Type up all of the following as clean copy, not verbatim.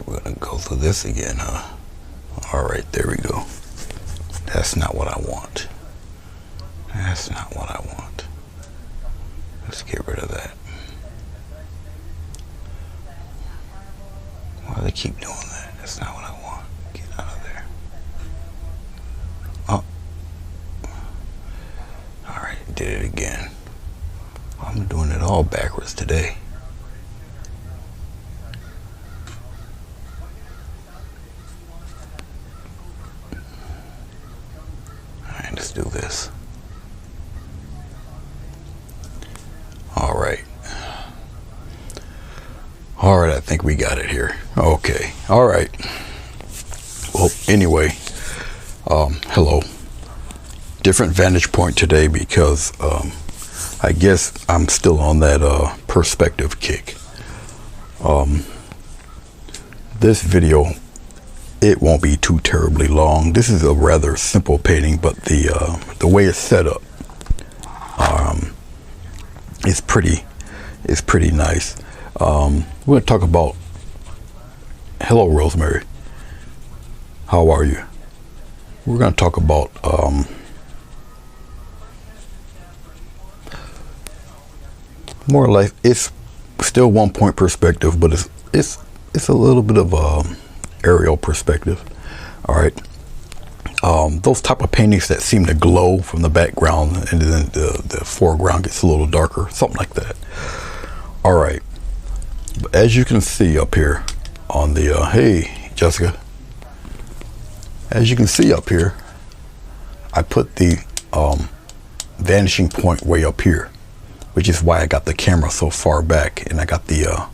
We're gonna go through this again, huh? All right, there we go. That's not what I want. That's not what I want. Let's get rid of that. Why do they keep doing that? That's not what I want. Get out of there. Oh. All right, did it again. I'm doing it all backwards today. Let's do this. All right, I think we got it here. Okay, all right. Well, anyway, hello. Different vantage point today because I guess I'm still on that perspective kick. This video, it won't be too terribly long. This is a rather simple painting, but the way it's set up is pretty nice. We're going to talk about, hello Rosemary, how are you? We're going to talk about more or less, it's still 1 point perspective, but it's a little bit of aerial perspective. All right, those type of paintings that seem to glow from the background and then the foreground gets a little darker, something like that. All right, but as you can see up here on the hey Jessica, as you can see up here, I put the vanishing point way up here, which is why I got the camera so far back and I got the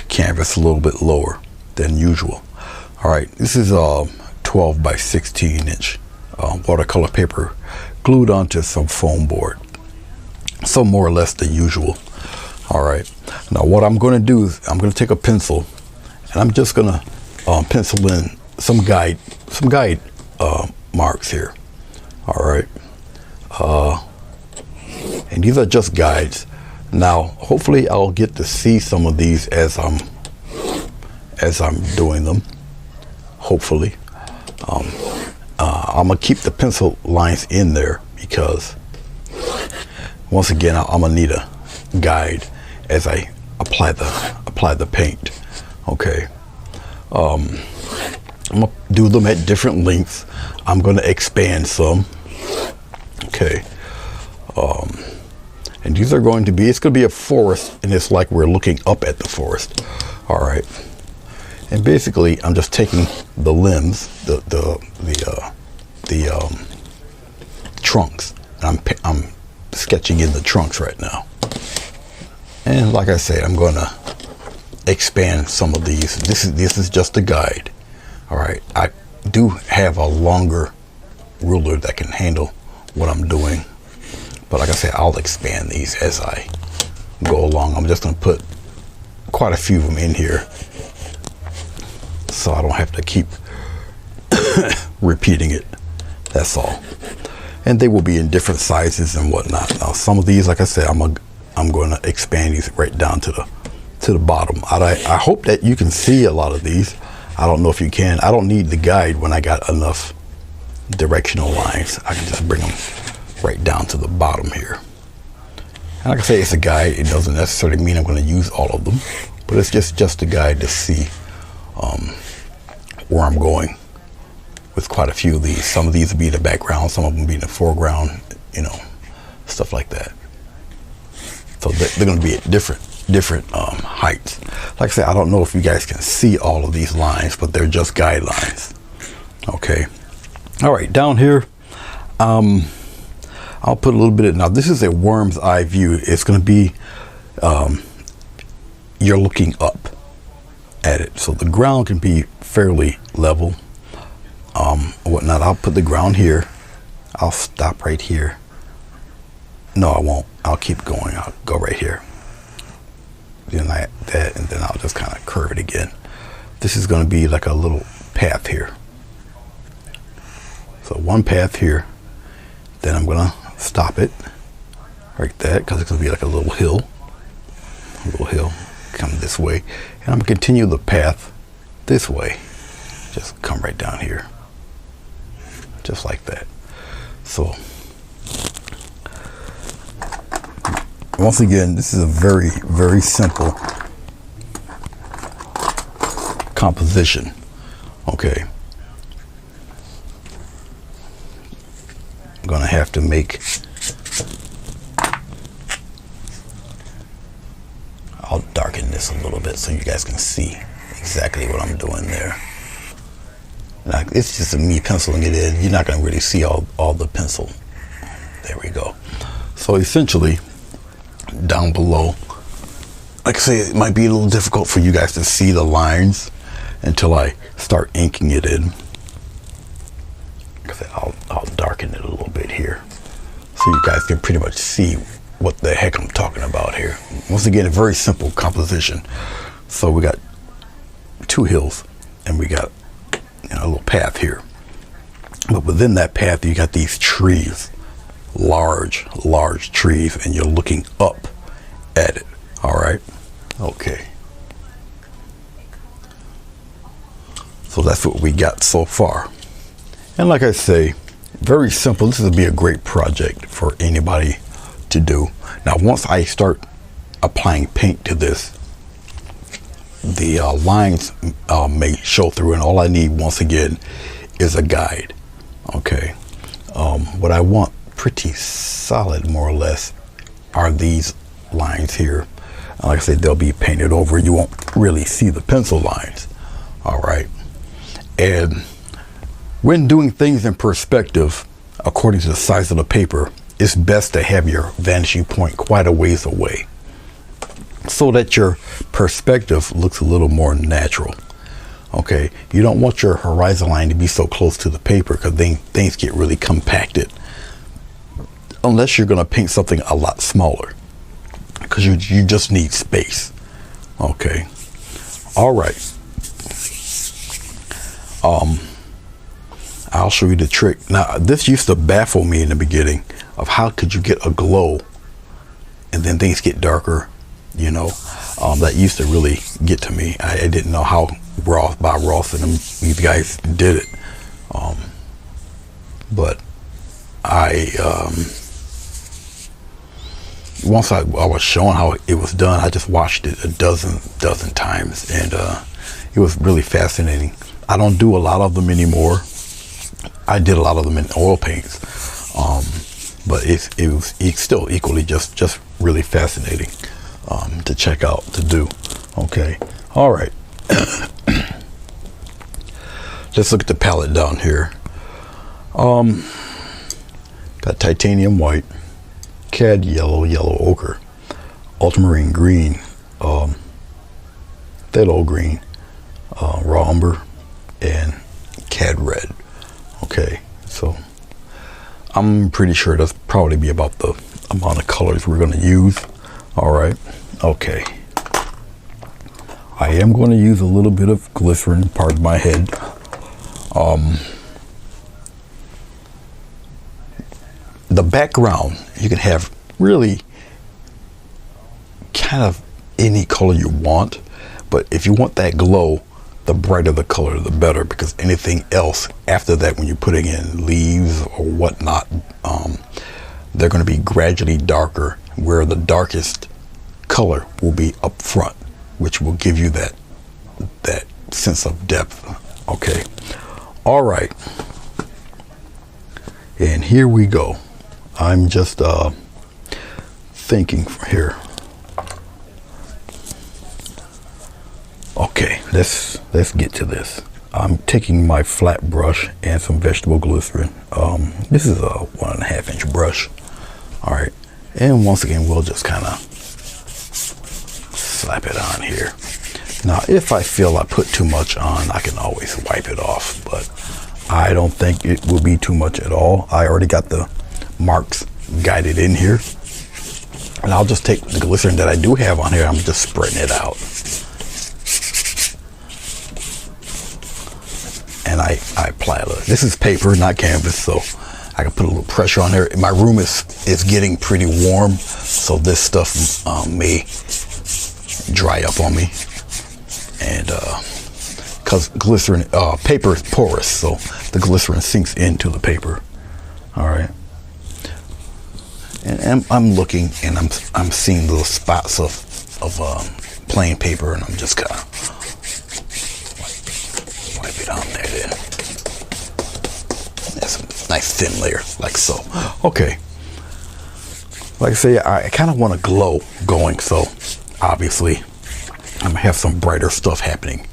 canvas a little bit lower than usual. All right, this is 12 by 16 inch watercolor paper glued onto some foam board, so more or less the usual. All right, now what I'm going to do is I'm going to take a pencil and I'm just going to pencil in some guide marks here. All right, and these are just guides. Now hopefully I'll get to see some of these as I'm doing them, hopefully. I'm gonna keep the pencil lines in there because once again I'm gonna need a guide as I apply the paint. Okay, I'm gonna do them at different lengths. I'm gonna expand some. Okay, and these are going to be, it's going to be a forest, and it's like we're looking up at the forest. All right, and basically I'm just taking the limbs, the trunks, and I'm sketching in the trunks right now. And like I said, I'm going to expand some of these. This is just a guide. All right, I do have a longer ruler that can handle what I'm doing, but like I said, I'll expand these as I go along. I'm just going to put quite a few of them in here so I don't have to keep repeating it. That's all. And they will be in different sizes and whatnot. Now some of these, like I said, I'm going to expand these right down to the bottom. I hope that you can see a lot of these. I don't know if you can. I don't need the guide when I got enough directional lines. I can just bring them right down to the bottom here. And like I say, it's a guide. It doesn't necessarily mean I'm going to use all of them, but it's just a guide to see where I'm going with quite a few of these. Some of these will be in the background, some of them will be in the foreground, you know, stuff like that. So they're going to be at different heights. Like I said, I don't know if you guys can see all of these lines, but they're just guidelines. Okay. All right, down here, I'll put a little bit of, now this is a worm's eye view. It's going to be, you're looking up at it. So the ground can be fairly level, whatnot. I'll put the ground here. I'll stop right here. No, I won't. I'll keep going. I'll go right here. Then like that, and then I'll just kind of curve it again. This is going to be like a little path here. So one path here. Then I'm going to stop it right there because it's going to be like a little hill. Come this way, and I'm going to continue the path this way. Just come right down here. Just like that. So, once again, this is a very, very simple composition. Okay. I'm gonna have to make, I'll darken this a little bit so you guys can see exactly what I'm doing there. Now, it's just me penciling it in. You're not gonna really see all the pencil. There we go. So essentially, down below, like I say, it might be a little difficult for you guys to see the lines until I start inking it in. I'll darken it a little bit here so you guys can pretty much see what the heck I'm talking about here. Once again, a very simple composition. So we got two hills and we got a little path here, but within that path you got these trees, large trees, and you're looking up at it. All right, okay, so that's what we got so far. And like I say, very simple. This would be a great project for anybody to do. Now once I start applying paint to this, the lines may show through, and all I need once again is a guide. Okay, what I want pretty solid more or less are these lines here. And like I said, they'll be painted over. You won't really see the pencil lines. All right, and when doing things in perspective, according to the size of the paper, it's best to have your vanishing point quite a ways away, so that your perspective looks a little more natural. Okay, you don't want your horizon line to be so close to the paper, because then things get really compacted, unless you're going to paint something a lot smaller, because you just need space. Okay, all right. I'll show you the trick. Now this used to baffle me in the beginning, of how could you get a glow and then things get darker. That used to really get to me. I didn't know how Bob Ross and these guys did it. But once I was shown how it was done, I just watched it a dozen times, and it was really fascinating. I don't do a lot of them anymore. I did a lot of them in oil paints, but it's still equally just really fascinating to check out, to do. Okay, all right. Let's look at the palette down here. Got titanium white, cad yellow, yellow ochre, ultramarine green, phthalo green, raw umber, and cad red. Okay, so I'm pretty sure that's probably be about the amount of colors we're going to use. All right, okay. I am going to use a little bit of glycerin, pardon my head. The background, you can have really kind of any color you want, but if you want that glow, the brighter the color, the better, because anything else after that, when you're putting in leaves or whatnot, they're going to be gradually darker, where the darkest color will be up front, which will give you that sense of depth. Okay, all right, and here we go. I'm just thinking here. Okay, let's get to this. I'm taking my flat brush and some vegetable glycerin. This is a 1.5 inch brush. All right, and once again, we'll just kind of slap it on here. Now, if I feel I put too much on, I can always wipe it off, but I don't think it will be too much at all. I already got the marks guided in here, and I'll just take the glycerin that I do have on here. I'm just spreading it out, and I apply a little. This is paper, not canvas, so I can put a little pressure on there. My room is getting pretty warm, so this stuff may dry up on me, and because because glycerin, paper is porous, so the glycerin sinks into the paper. All right. And I'm looking, and I'm seeing little spots of plain paper, and I'm just kind of wipe it on there. Then that's a nice thin layer, like so. Okay. Like I say, I kind of want a glow going, so obviously I'm gonna have some brighter stuff happening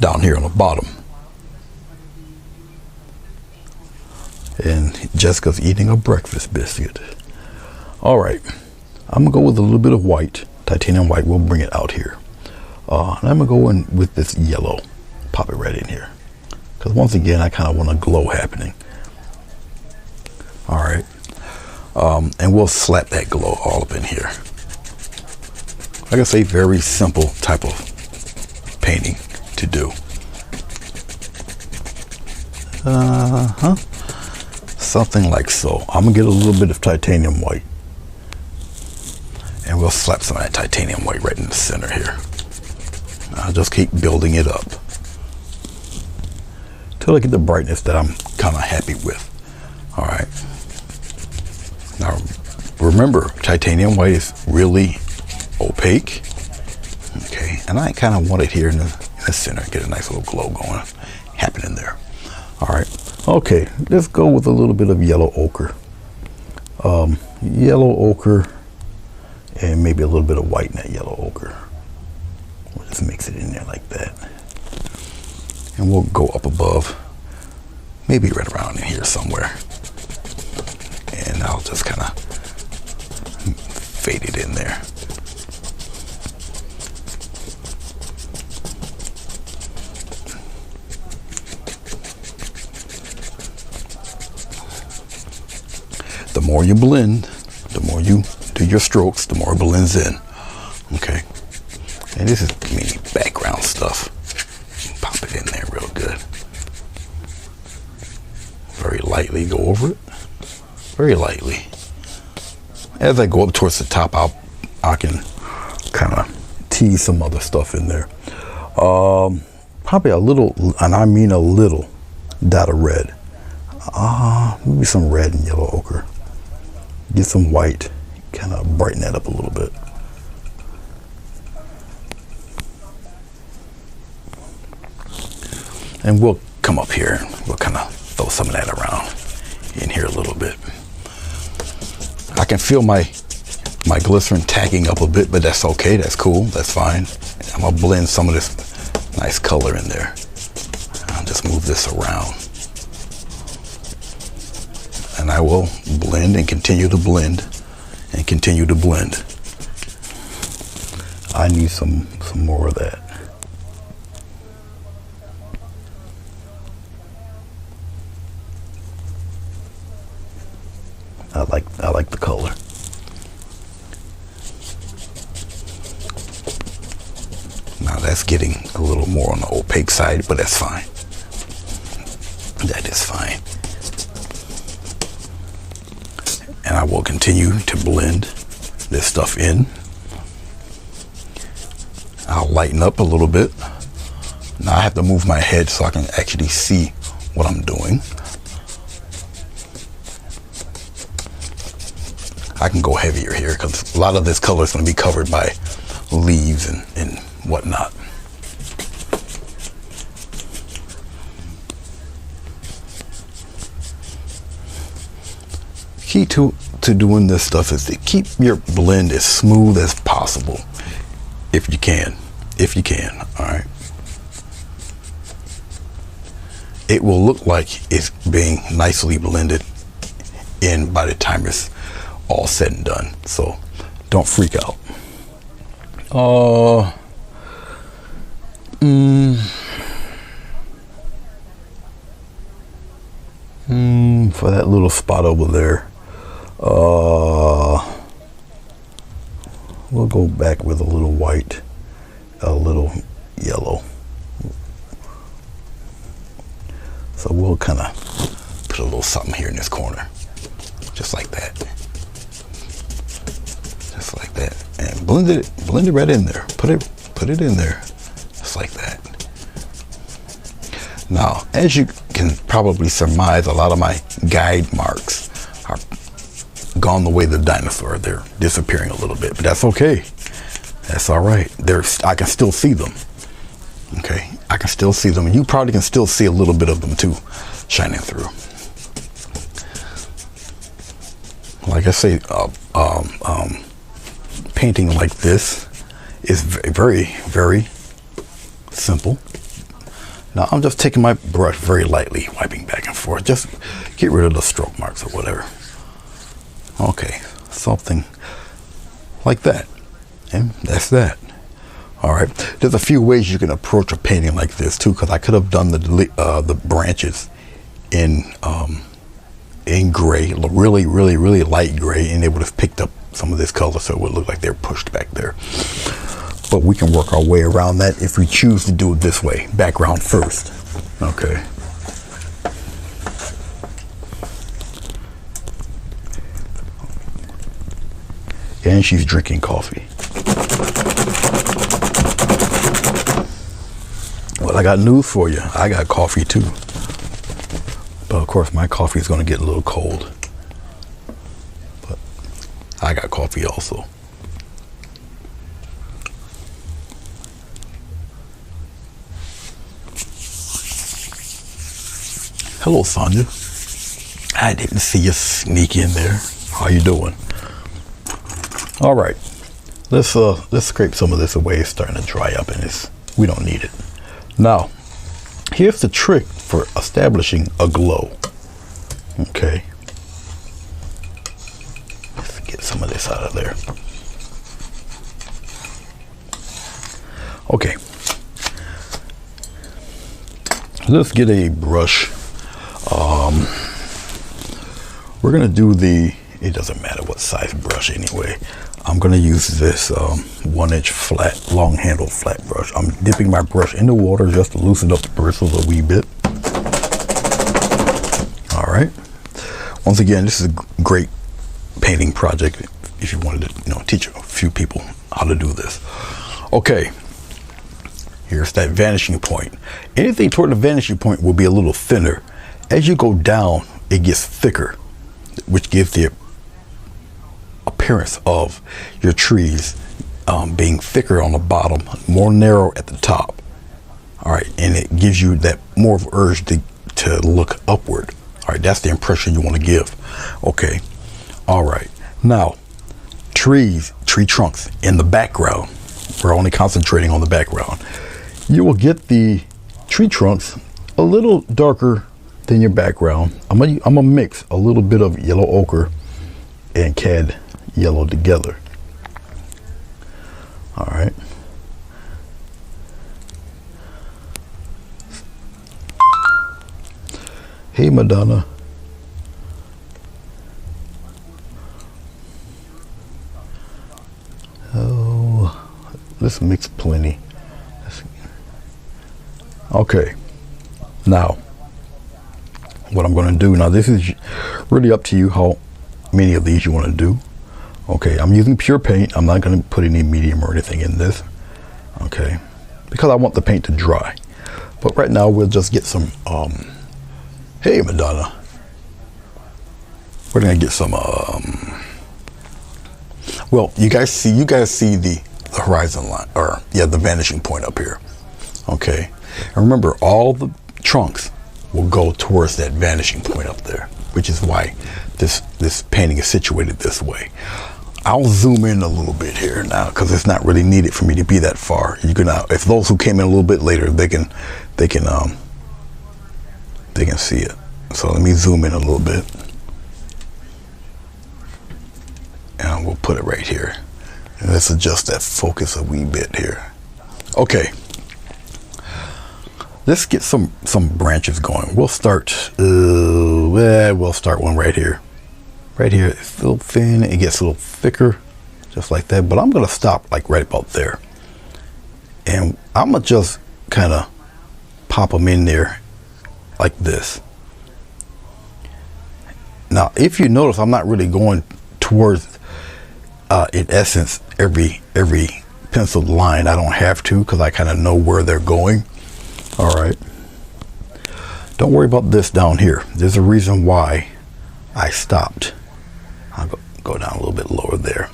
down here on the bottom. And Jessica's eating a breakfast biscuit. All right, I'm gonna go with a little bit of white, titanium white. We'll bring it out here. And I'm gonna go in with this yellow, pop it right in here, because once again I kind of want a glow happening. All right. And we'll slap that glow all up in here. Like I say, very simple type of painting to do. Something like so. I'm gonna get a little bit of titanium white, and we'll slap some of that titanium white right in the center here. I'll just keep building it up till I get the brightness that I'm kind of happy with. All right. Now, remember, titanium white is really opaque. Okay, and I kind of want it here in the center, get a nice little glow going, happening there. All right, okay, let's go with a little bit of yellow ochre. Yellow ochre, and maybe a little bit of white in that yellow ochre. We'll just mix it in there like that. And we'll go up above, maybe right around in here somewhere. And I'll just kind of fade it in there. The more you blend, the more you do your strokes, the more it blends in. Okay. And this is mini background stuff. Pop it in there real good. Very lightly go over it. Very lightly. As I go up towards the top, I can kind of tease some other stuff in there. Probably a little, and I mean a little, dot of red. Maybe some red and yellow ochre. Get some white, kind of brighten that up a little bit. And we'll come up here and we'll kind of throw some of that around in here a little bit. I can feel my glycerin tacking up a bit, but that's okay. That's cool. That's fine. I'm gonna blend some of this nice color in there. I'll just move this around, and I will blend and continue to blend and continue to blend. I need some more of that. I like the color. Now that's getting a little more on the opaque side, but that's fine. That is fine. And I will continue to blend this stuff in. I'll lighten up a little bit. Now I have to move my head so I can actually see what I'm doing. I can go heavier here because a lot of this color is going to be covered by leaves and whatnot. Key to doing this stuff is to keep your blend as smooth as possible, if you can, all right? It will look like it's being nicely blended in by the time it's all said and done, so don't freak out. For that little spot over there, we'll go back with a little white, a little yellow. So we'll kind of put a little something here in this corner, just like that. Just like that. And blend it right in there. Put it in there, just like that. Now, as you can probably surmise, a lot of my guide marks are gone the way of the dinosaur. They're disappearing a little bit, but that's okay. That's all right. I can still see them. Okay, I can still see them, and you probably can still see a little bit of them too, shining through. Like I say, painting like this is very, very simple. Now I'm just taking my brush very lightly, wiping back and forth. Just get rid of the stroke marks or whatever. Okay, something like that. And that's that. All right. There's a few ways you can approach a painting like this too, because I could have done the branches in gray, really, really, really light gray, and they would have picked up some of this color, so it would look like they're pushed back there. But we can work our way around that if we choose to do it this way. Background first. Okay. And she's drinking coffee. Well, I got news for you. I got coffee too. But of course my coffee is going to get a little cold. But I got coffee also. Hello, Sonia. I didn't see you sneak in there. How you doing? All right. Let's scrape some of this away. It's starting to dry up, and we don't need it. Now, here's the trick for establishing a glow. Okay. Let's get some of this out of there. Okay. Let's get a brush. We're gonna do it doesn't matter what size brush anyway. I'm gonna use this 1-inch flat, long handled flat brush. I'm dipping my brush in the water just to loosen up the bristles a wee bit. All right. Once again, this is a great painting project if you wanted to, teach a few people how to do this. Okay. Here's that vanishing point. Anything toward the vanishing point will be a little thinner. As you go down, it gets thicker, which gives the appearance of your trees being thicker on the bottom, more narrow at the top. All right, and it gives you that more of urge to look upward. All right, that's the impression you want to give. Okay, all right. Now, tree trunks in the background. We're only concentrating on the background. You will get the tree trunks a little darker than your background. I'm gonna mix a little bit of yellow ochre and cad yellow together. All right. Hey, Madonna. Oh, let's mix plenty. Okay. Now, what I'm going to do now, this is really up to you how many of these you want to do. Okay, I'm using pure paint. I'm not going to put any medium or anything in this. Okay, because I want the paint to dry. But right now we'll just get some hey, Madonna. We're going to get some well, you guys see the horizon line, or yeah, the vanishing point up here. Okay, and remember, all the trunks will go towards that vanishing point up there, which is why this painting is situated this way. I'll zoom in a little bit here now because it's not really needed for me to be that far. You can, if those who came in a little bit later, they can see it. So let me zoom in a little bit, and we'll put it right here. And let's adjust that focus a wee bit here. Okay. Let's get some branches going. We'll start one right here. Right here, it's a little thin, it gets a little thicker, just like that. But I'm gonna stop like right about there. And I'm gonna just kind of pop them in there like this. Now, if you notice, I'm not really going towards, in essence, every penciled line. I don't have to, because I kind of know where they're going. All right. Don't worry about this down here. There's a reason why I stopped. I'll go down a little bit lower there.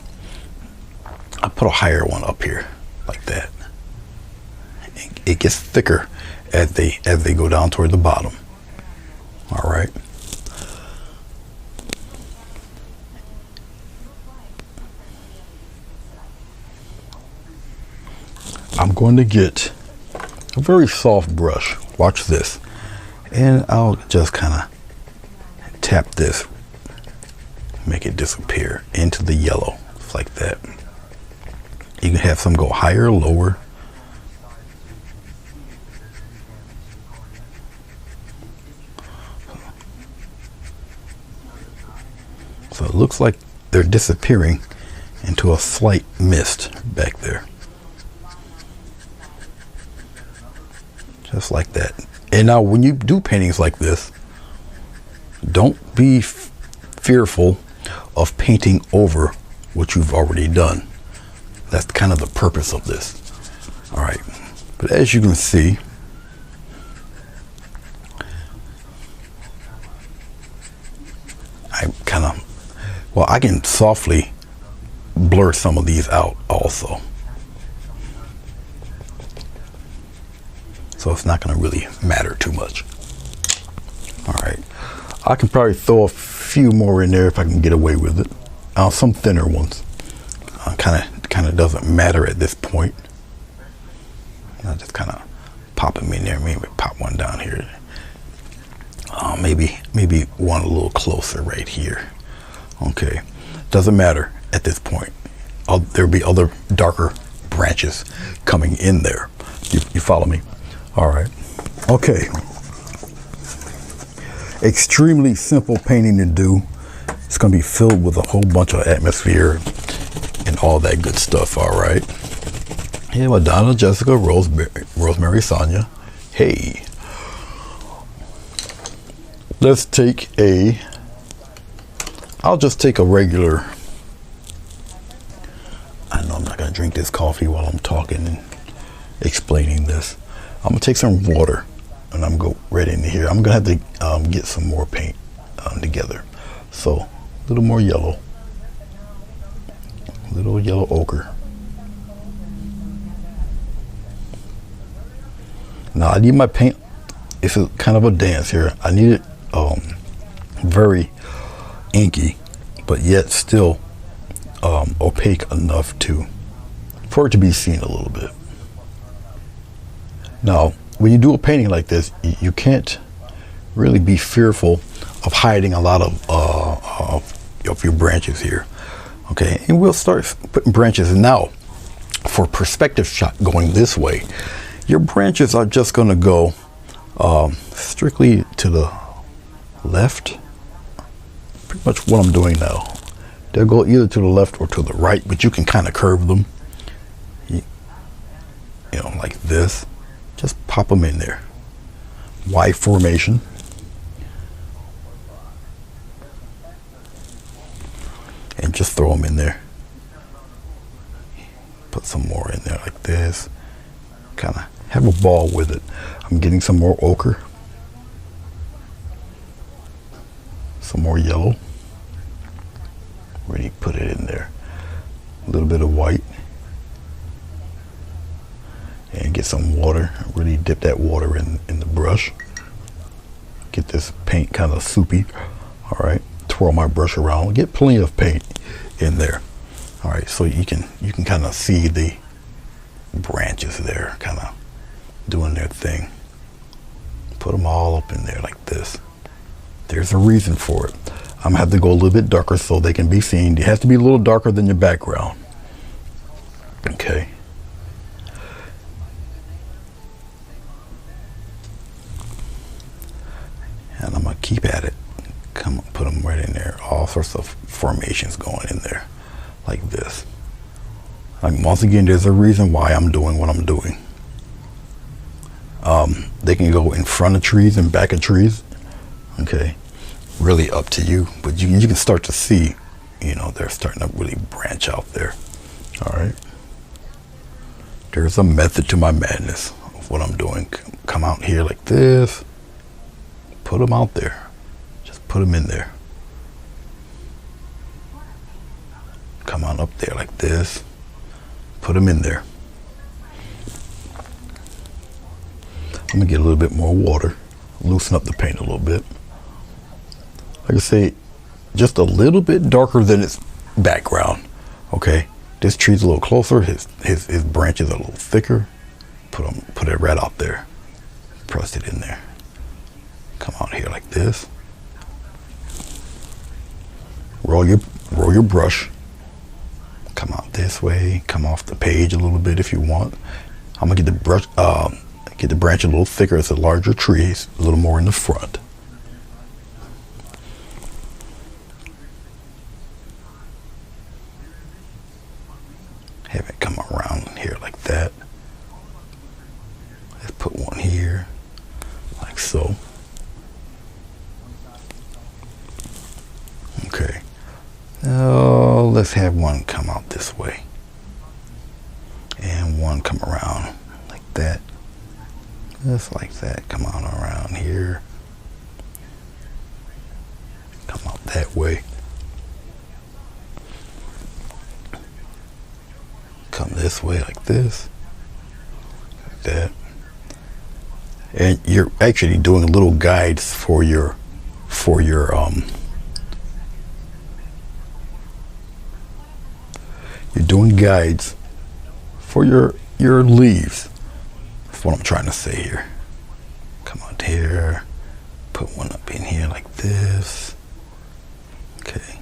I put a higher one up here like that. It gets thicker as they go down toward the bottom. All right. I'm going to get a very soft brush. Watch this. And I'll just kind of tap this, make it disappear into the yellow, just like that. You can have some go higher or lower. So it looks like they're disappearing into a slight mist back there. Just like that. And now when you do paintings like this, don't be fearful of painting over what you've already done. That's kind of the purpose of this. All right. But as you can see, I can softly blur some of these out also. So it's not going to really matter too much. All right. I can probably throw a few more in there if I can get away with it. Some thinner ones. Kind of doesn't matter at this point. I just kind of pop them in there. Maybe pop one down here. Maybe one a little closer right here. Okay. Doesn't matter at this point. There'll be other darker branches coming in there. You follow me? All right. Okay. Extremely simple painting to do. It's going to be filled with a whole bunch of atmosphere and all that good stuff. All right. Hey, Madonna, Jessica, Rosemary, Sonia. Hey. Let's take I'll just take a regular. I know I'm not going to drink this coffee while I'm talking and explaining this. I'm going to take some water and I'm going to go right into here. I'm going to have to get some more paint together. So a little more yellow. A little yellow ochre. Now I need my paint. It's kind of a dance here. I need it very inky, but yet still opaque enough for it to be seen a little bit. Now, when you do a painting like this, you can't really be fearful of hiding a lot of your branches here. Okay, and we'll start putting branches in. Now, for perspective shot going this way, your branches are just going to go strictly to the left. Pretty much what I'm doing now. They'll go either to the left or to the right, but you can kind of curve them. You know, like this. Just pop them in there. Y formation. And just throw them in there. Put some more in there like this. Kind of have a ball with it. I'm getting some more ochre. Some more yellow. Really put it in there. A little bit of white. And get some water. Really dip that water in the brush. Get this paint kind of soupy. All right. Twirl my brush around. Get plenty of paint in there. All right. So you can kind of see the branches there, kind of doing their thing. Put them all up in there like this. There's a reason for it. I'm gonna have to go a little bit darker so they can be seen. It has to be a little darker than your background. Okay. And I'm gonna keep at it. Put them right in there. All sorts of formations going in there, like this. Once again, there's a reason why I'm doing what I'm doing. They can go in front of trees and back of trees. Okay, really up to you. But you can start to see, they're starting to really branch out there. All right. There's a method to my madness of what I'm doing. Come out here like this. put them out there. Just put them in there. Come on up there like this. Put them in there. I'm gonna get a little bit more water, loosen up the paint a little bit. Like I say, just a little bit darker than its background. Okay, this tree's a little closer. His branches are a little thicker. Put it right out there. Press it in there. Come out here like this. Roll your brush. Come out this way. Come off the page a little bit if you want. I'm gonna get the brush. Get the branch a little thicker. It's a larger tree. It's a little more in the front. Have it come around here like that. Let's put one here, like so. Okay. Now let's have one come out this way. And one come around like that. Just like that. Come on around here. Come out that way. Come this way like this. Like that. And you're actually doing little guides for your you're doing guides for your leaves. That's what I'm trying to say here. Come out here, put one up in here like this. Okay.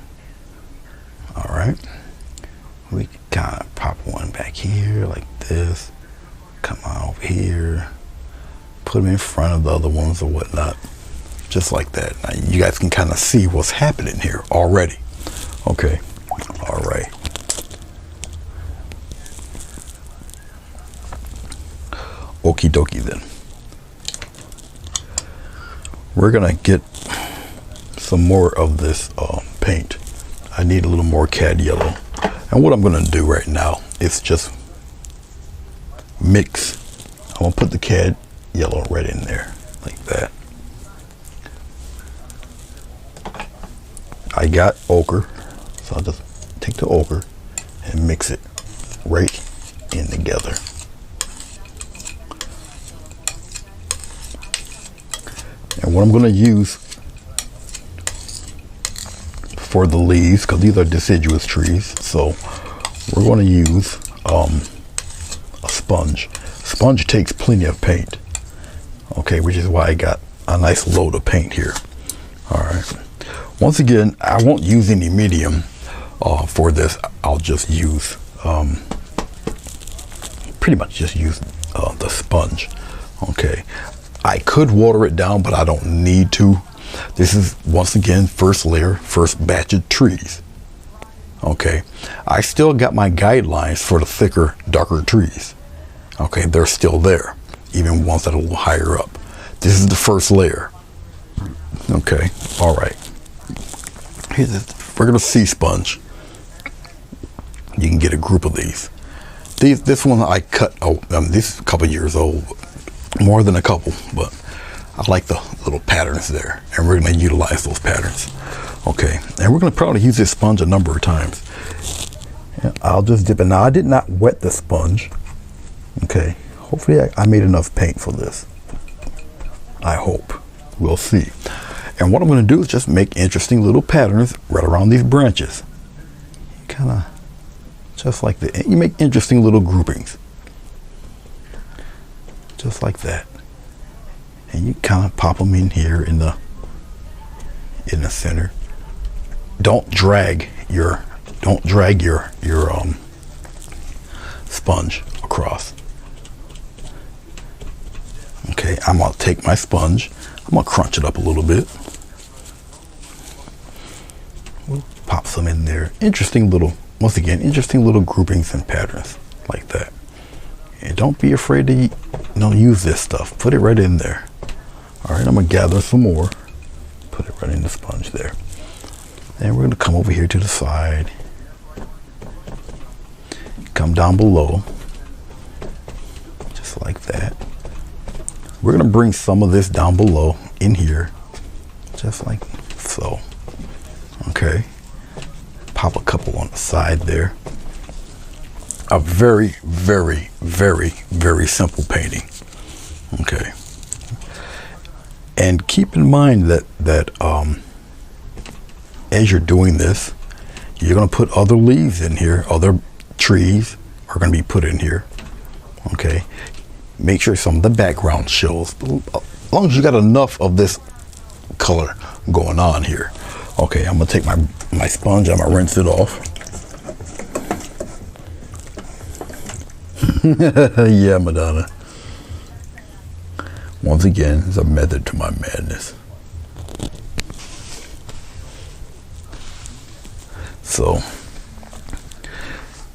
All right. We can kind of pop one back here like this. Come on over here. Put them in front of the other ones or whatnot. Just like that. Now you guys can kind of see what's happening here already. Okay. All right. Okie dokie then. We're gonna get some more of this paint. I need a little more cad yellow. And what I'm gonna do right now is just mix. I'm gonna put the cad yellow right in there, like that. I got ochre, so I'll just take the ochre and mix it right in together. And what I'm going to use for the leaves, because these are deciduous trees, so we're going to use a sponge. Sponge takes plenty of paint, okay, which is why I got a nice load of paint here. All right. Once again, I won't use any medium for this. I'll just use pretty much just use the sponge. Okay. I could water it down, but I don't need to. This is, once again, first layer, first batch of trees. Okay. I still got my guidelines for the thicker, darker trees. Okay. They're still there, even ones that are a little higher up. This is the first layer. Okay. All right. Here's this regular sea sponge. You can get a group of these. This one I cut. This is a couple years old. More than a couple, but I like the little patterns there, and we're going to utilize those patterns. Okay, and we're going to probably use this sponge a number of times. And I'll just dip it. Now I did not wet the sponge. Okay, hopefully I made enough paint for this. I hope. We'll see. And what I'm going to do is just make interesting little patterns right around these branches. Kind of just like that. You make interesting little groupings. Just like that. And you kind of pop them in here in the center. Don't drag your sponge across. Okay, I'm gonna take my sponge. I'm gonna crunch it up a little bit. We'll pop some in there. Interesting little, once again, interesting little groupings and patterns like that. And don't be afraid to use this stuff. Put it right in there. All right, I'm gonna gather some more. Put it right in the sponge there. And we're gonna come over here to the side. Come down below. Just like that. We're gonna bring some of this down below in here. just like so. Okay, pop a couple on the side there. A very, very, very, very simple painting. Okay, and keep in mind that as you're doing this, you're going to put other leaves in here, other trees are going to be put in here. Okay, make sure some of the background shows, as long as you got enough of this color going on here. Okay, I'm going to take my sponge, I'm going to rinse it off. Yeah, Madonna. Once again, there's a method to my madness. So,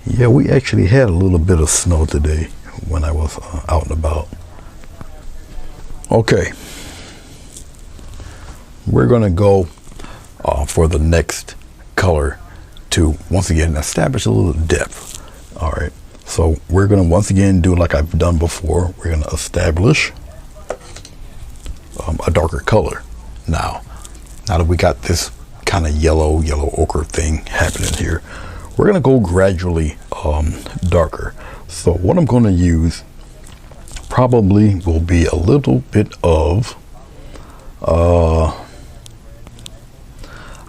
yeah, we actually had a little bit of snow today when I was out and about. Okay, we're gonna go for the next color to once again establish a little depth. All right, so we're gonna once again do like I've done before. We're gonna establish a darker color. Now that we got this kind of yellow ochre thing happening here, we're gonna go gradually darker. So what I'm going to use probably will be a little bit of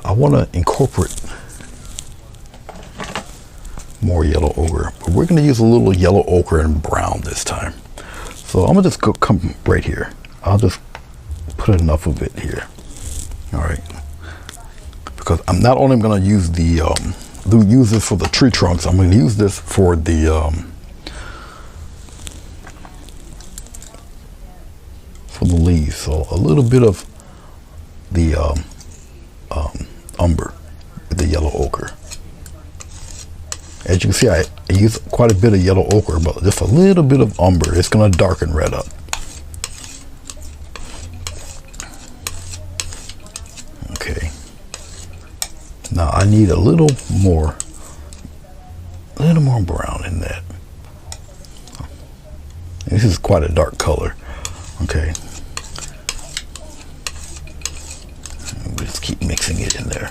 I want to incorporate more yellow ochre, but we're going to use a little yellow ochre and brown this time. So I'm gonna just come right here. I'll just put enough of it here. All right, because I'm not only going to use use this for the tree trunks, I'm going to use this for the leaves. So a little bit of the umber with the yellow ochre. As you can see, I use quite a bit of yellow ochre, but just a little bit of umber. It's going to darken red up. Okay. Now I need a little more brown in that. This is quite a dark color. Okay. We just keep mixing it in there.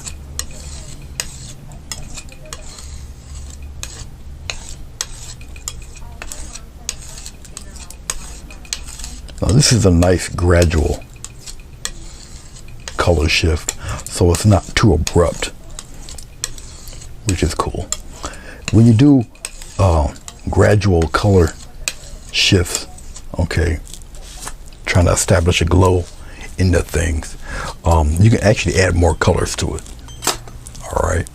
Now this is a nice gradual color shift, so it's not too abrupt, which is cool. When you do gradual color shifts, okay, trying to establish a glow into things, you can actually add more colors to it. All right.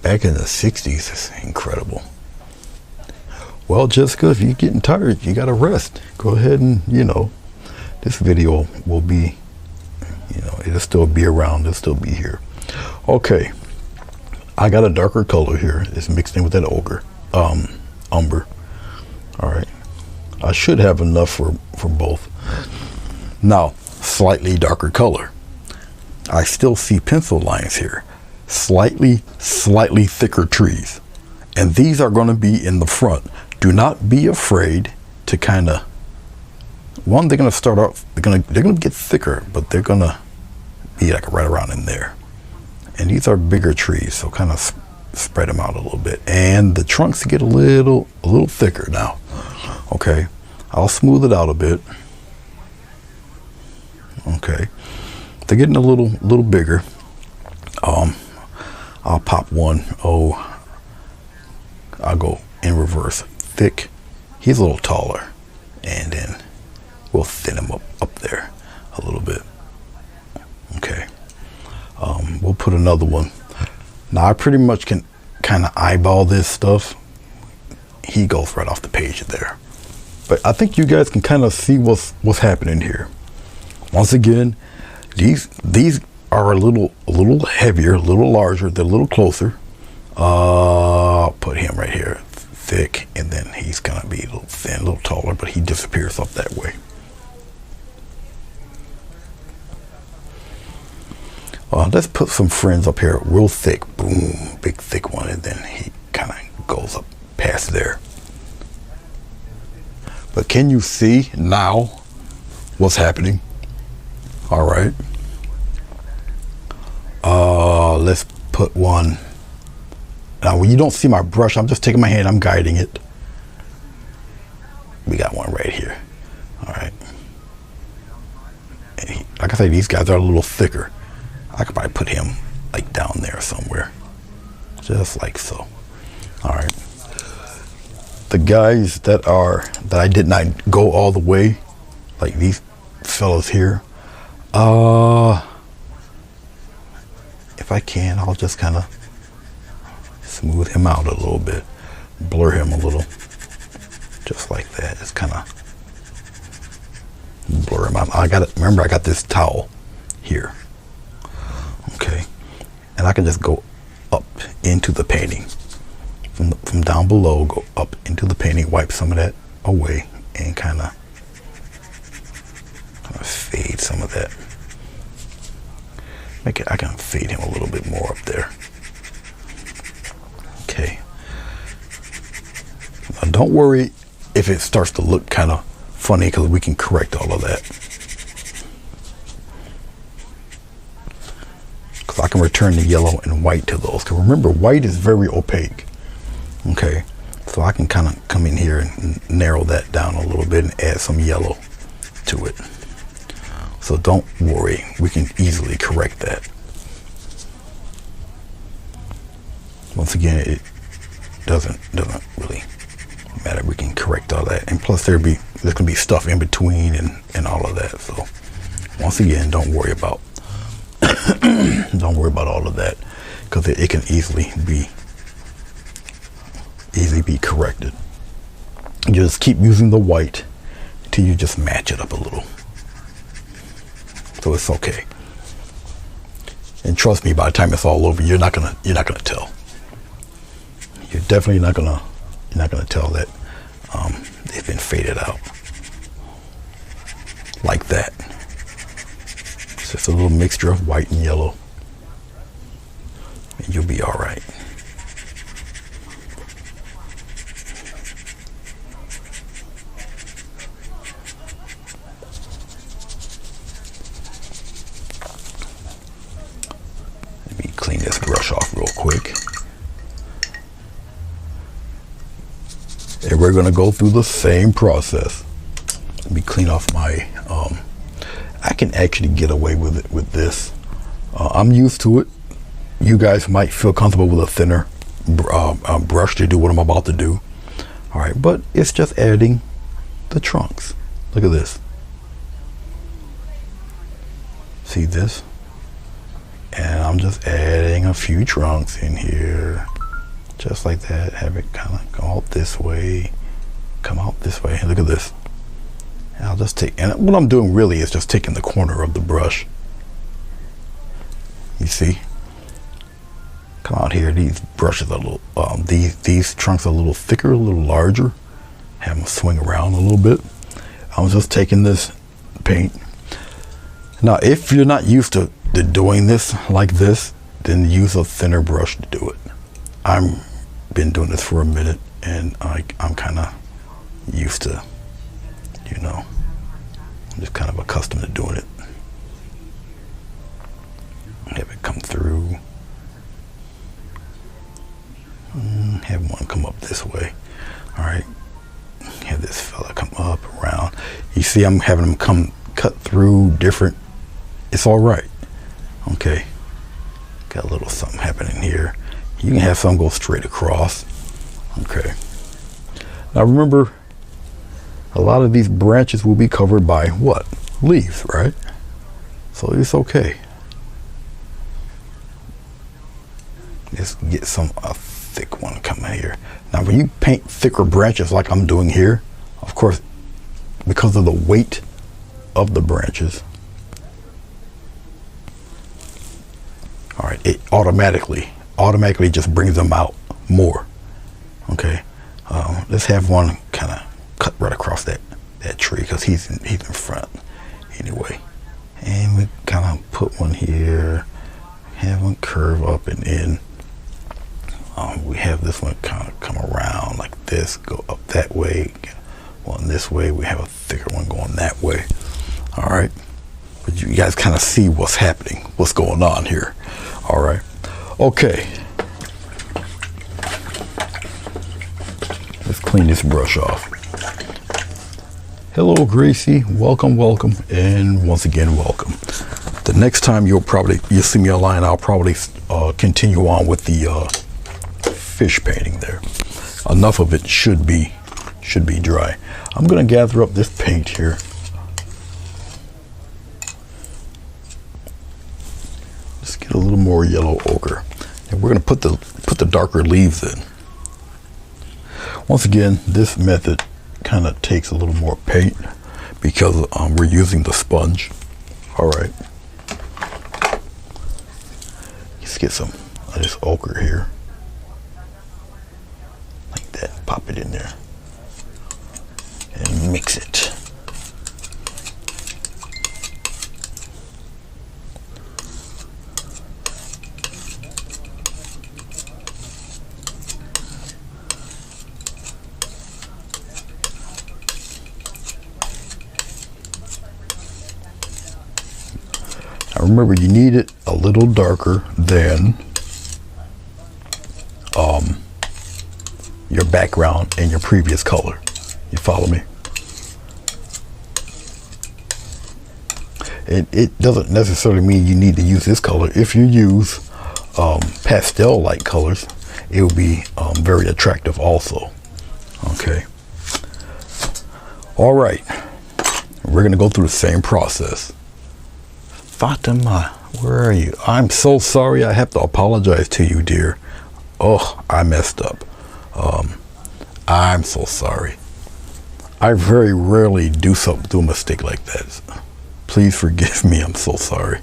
Back in the 60s, it's incredible. Well, Jessica, if you're getting tired, you gotta rest. Go ahead and, this video will be, it'll still be around, it'll still be here. Okay, I got a darker color here. It's mixed in with that ochre, umber. All right, I should have enough for both. Now, slightly darker color. I still see pencil lines here. Slightly thicker trees, and these are going to be in the front. Do not be afraid to kind of, they're going to start off, they're going to get thicker, but they're going to be like right around in there. And these are bigger trees, so kind of spread them out a little bit, and the trunks get a little thicker now. Okay, I'll smooth it out a bit. Okay, they're getting a little bigger. I'll pop one. I'll go in reverse. Thick. He's a little taller, and then we'll thin him up there a little bit. Okay. We'll put another one. Now I pretty much can kind of eyeball this stuff. He goes right off the page there, but I think you guys can kind of see what's happening here. Once again, these are a little heavier, a little larger, they're a little closer. I'll put him right here, thick, and then he's gonna be a little thin, a little taller, but he disappears up that way. Let's put some friends up here, real thick, boom, big thick one, and then he kind of goes up past there. But can you see now what's happening? All right. Let's put one. Now, when you don't see my brush, I'm just taking my hand, I'm guiding it. We got one right here. All right. And like I say, these guys are a little thicker. I could probably put him like down there somewhere. Just like so. All right. The guys that I did not go all the way, like these fellows here, if I can, I'll just kind of smooth him out a little bit, blur him a little, just like that. Just kind of blur him out. Remember, I got this towel here. Okay, and I can just go up into the painting from down below, go up into the painting, wipe some of that away, and kind of fade some of that. I can fade him a little bit more up there. Okay. Now don't worry if it starts to look kind of funny, because we can correct all of that. Because I can return the yellow and white to those. Because remember, white is very opaque. Okay. So I can kind of come in here and narrow that down a little bit and add some yellow to it. So don't worry, we can easily correct that. Once again, it doesn't really matter. We can correct all that, and plus there's gonna be stuff in between and all of that. So once again, don't worry about all of that, because it can easily be corrected. You just keep using the white until you just match it up a little. So it's okay. And trust me, by the time it's all over, you're not gonna tell. You're definitely not gonna tell that they've been faded out like that. It's just a little mixture of white and yellow, and you'll be all right. Clean this brush off real quick. And we're going to go through the same process. Let me clean off my, I can actually get away with it with this. I'm used to it. You guys might feel comfortable with a thinner brush to do what I'm about to do. All right, but it's just adding the trunks. Look at this. See this? And I'm just adding a few trunks in here, just like that. Have it kind of go out this way, come out this way. Look at this. And I'll just take, and what I'm doing really is just taking the corner of the brush. You see? Come out here. These brushes are a little, these trunks are a little thicker, a little larger. Have them swing around a little bit. I'm just taking this paint. Now, if you're not used to doing this like this, then use a thinner brush to do it. I've been doing this for a minute, and I'm kind of used to, I'm just kind of accustomed to doing it. Have it come through. Have one come up this way. All right. Have this fella come up around. You see, I'm having them cut through different. It's all right. Okay, got a little something happening here. You can have some go straight across. Okay, now remember, a lot of these branches will be covered by what? Leaves, right? So it's okay. Just get a thick one coming here. Now when you paint thicker branches like I'm doing here, of course, because of the weight of the branches, all right, it automatically just brings them out more. Okay, let's have one kind of cut right across that tree, because he's in front anyway. And we kind of put one here, have one curve up and in. We have this one kind of come around like this, go up that way, one this way. We have a thicker one going that way. All right. But you guys kind of see what's happening, what's going on here. All right. Okay. Let's clean this brush off. Hello, Gracie. Welcome, welcome, and once again, welcome. The next time you'll see me online, I'll probably continue on with the fish painting there. Enough of it should be dry. I'm going to gather up this paint here. Just get a little more yellow ochre, and we're going to put the darker leaves in. Once again, this method kind of takes a little more paint because we're using the sponge. All right, let's get some of this ochre here, like that. Pop it in there and mix it. Remember, you need it a little darker than your background and your previous color. You follow me? It doesn't necessarily mean you need to use this color. If you use pastel-like colors, it will be very attractive also. Okay. All right. We're going to go through the same process. Fatima, where are you? I'm so sorry. I have to apologize to you, dear. Oh, I messed up. I'm so sorry. I very rarely do a mistake like that. Please forgive me. I'm so sorry.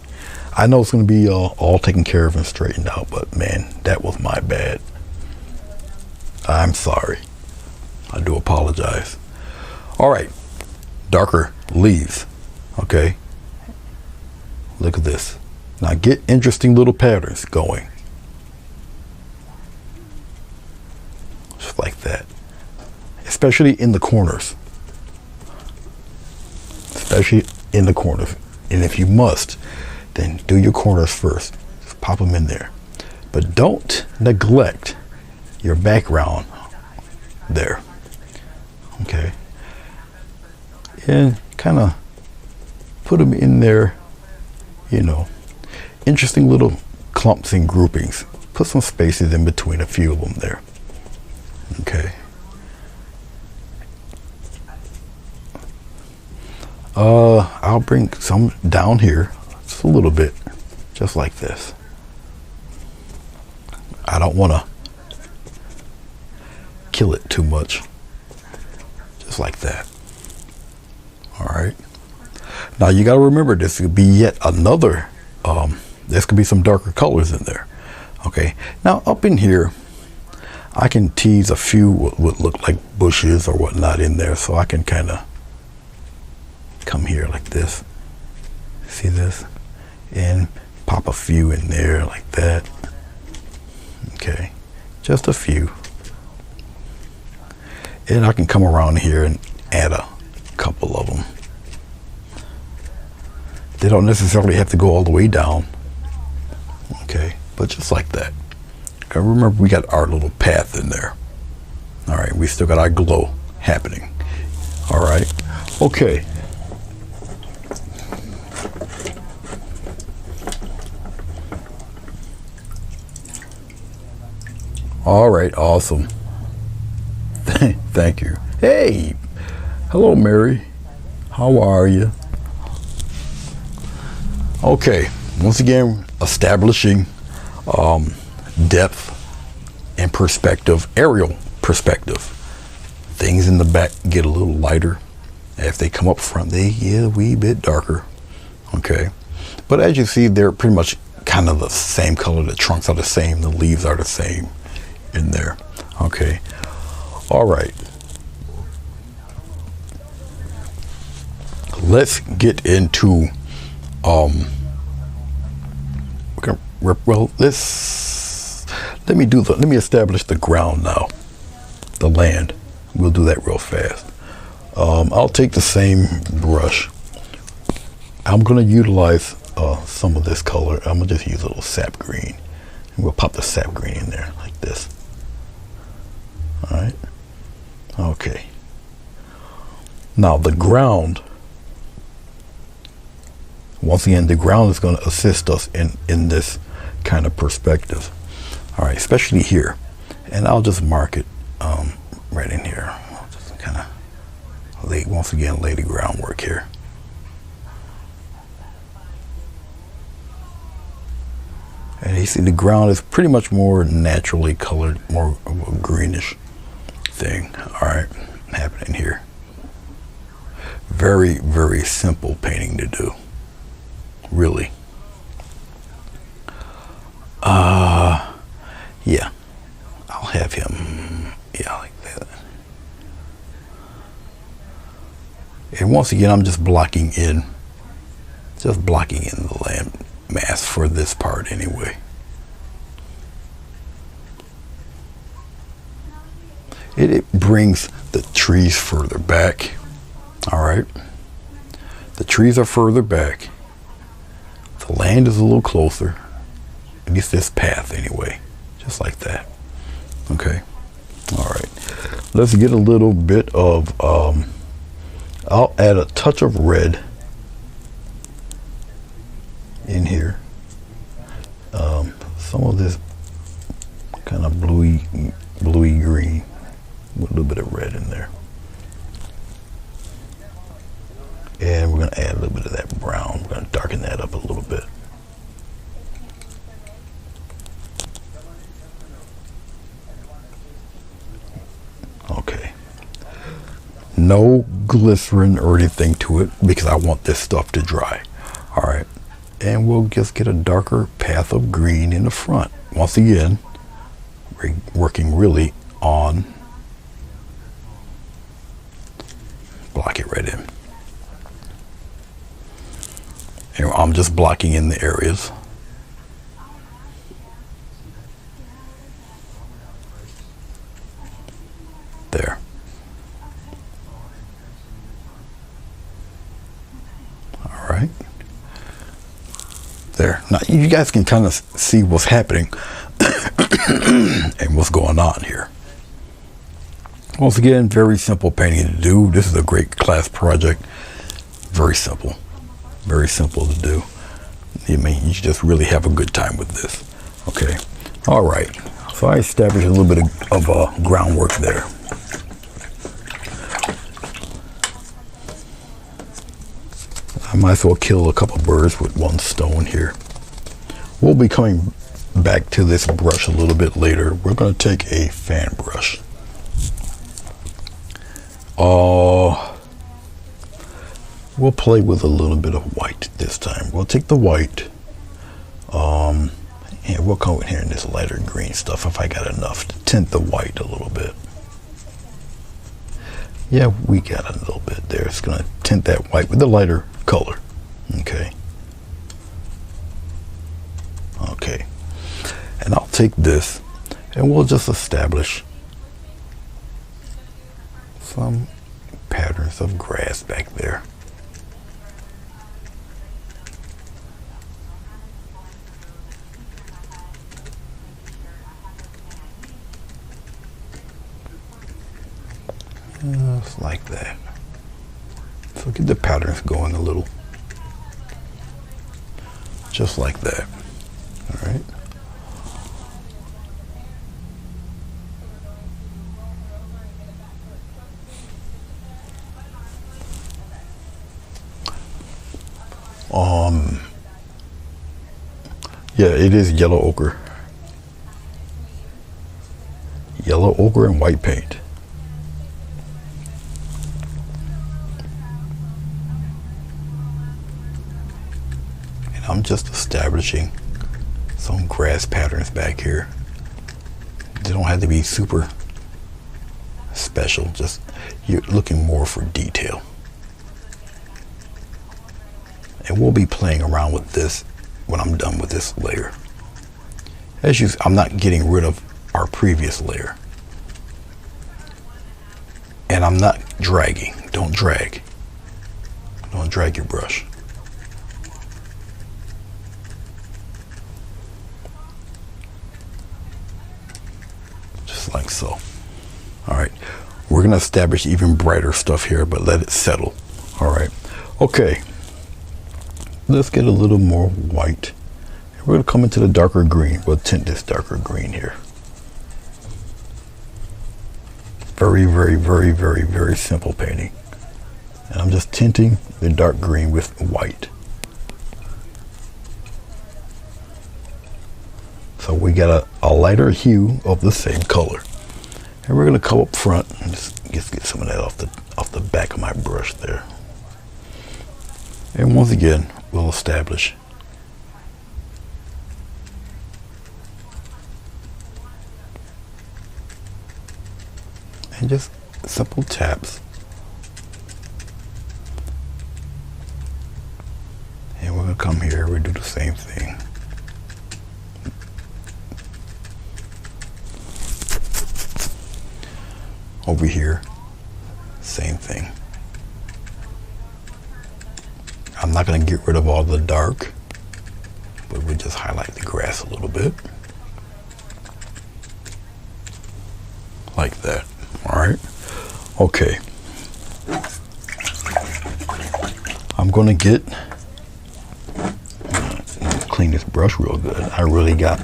I know it's going to be all taken care of and straightened out, but man, that was my bad. I'm sorry. I do apologize. All right. Darker leaves. Okay. Look at this. Now get interesting little patterns going. Just like that. Especially in the corners. Especially in the corners. And if you must, then do your corners first. Just pop them in there. But don't neglect your background there. Okay. And kind of put them in there. You know, interesting little clumps and groupings. Put some spaces in between a few of them there. Okay. I'll bring some down here, just a little bit, just like this. I don't want to kill it too much. Just like that. All right. Now you got to remember, this could be yet another, this could be some darker colors in there. Okay, now up in here, I can tease a few what would look like bushes or whatnot in there, so I can kind of come here like this. See this? And pop a few in there like that. Okay, just a few. And I can come around here and add a couple of them. They don't necessarily have to go all the way down. Okay, but just like that. Okay, remember, we got our little path in there. All right, we still got our glow happening. All right, okay. All right, awesome. Thank you. Hey, hello, Mary. How are you? Okay, once again, establishing depth and perspective, aerial perspective. Things in the back get a little lighter. If they come up front, they get a wee bit darker. Okay, but as you see, they're pretty much kind of the same color. The trunks are the same, the leaves are the same in there. Okay, all right. Let's get into let me establish the ground now, the land. We'll do that real fast. I'll take the same brush. I'm going to utilize some of this color. I'm going to just use a little sap green. And we'll pop the sap green in there like this. All right. Okay. Now the ground, once again, the ground is going to assist us in this kind of perspective. All right, especially here. And I'll just mark it right in here. I'll just kind of once again lay the groundwork here. And you see the ground is pretty much more naturally colored, more of a greenish thing. All right, happening here. Very, very simple painting to do, really. Yeah, I'll have him, yeah, like that. And once again, I'm just blocking in the land mass for this part anyway. It brings the trees further back. All right, the trees are further back. The land is a little closer. At least this path anyway, just like that. Okay, all right, let's get a little bit of I'll add a touch of red in here. Some of this kind of bluey green with a little bit of red in there. And we're going to add a little bit of that brown. We're going to darken that up a little bit. Okay. No glycerin or anything to it because I want this stuff to dry. All right. And we'll just get a darker path of green in the front. Once again, we're working really on, block it right in. And I'm just blocking in the areas. There. All right. There. Now you guys can kind of see what's happening and what's going on here. Once again, very simple painting to do. This is a great class project. Very simple. Very simple to do. I mean, you just really have a good time with this. Okay. All right. So I established a little bit of groundwork there. I might as well kill a couple birds with one stone here. We'll be coming back to this brush a little bit later. We're going to take a fan brush. We'll play with a little bit of white this time. We'll take the white, and we'll come in here in this lighter green stuff if I got enough to tint the white a little bit. Yeah, we got a little bit there. It's going to tint that white with the lighter color. Okay. Okay. And I'll take this and we'll just establish some patterns of grass back there. Just like that. So get the patterns going a little. Just like that. All right. Yeah, it is yellow ochre. Yellow ochre and white paint. And I'm just establishing some grass patterns back here. They don't have to be super special, just you're looking more for detail. And we'll be playing around with this when I'm done with this layer. As you, I'm not getting rid of our previous layer. And I'm not dragging. Don't drag. Don't drag your brush. Just like so. All right. We're going to establish even brighter stuff here, but let it settle. All right. Okay. Let's get a little more white. We're going to come into the darker green. We'll tint this darker green here. Very, very, very, very, very simple painting. And I'm just tinting the dark green with white. So we got a lighter hue of the same color. And we're going to come up front and just get some of that off the back of my brush there. And once again, we'll establish and just simple taps. And we're going to come here, we'll do the same thing. Over here, same thing. I'm not going to get rid of all the dark, but we'll just highlight the grass a little bit. Like that. All right. Okay. I'm going to clean this brush real good. I really got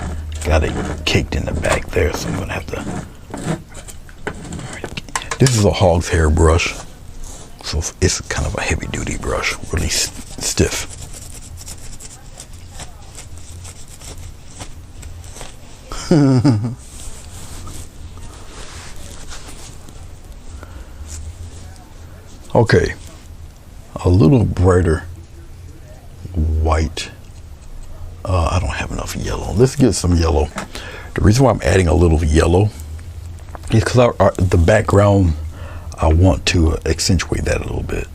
it caked in the back there, so I'm going to have to. This is a hog's hair brush, so it's kind of a heavy duty brush, really stiff. Okay, a little brighter white. I don't have enough yellow. Let's get some yellow. The reason why I'm adding a little yellow is because the background, I want to accentuate that a little bit.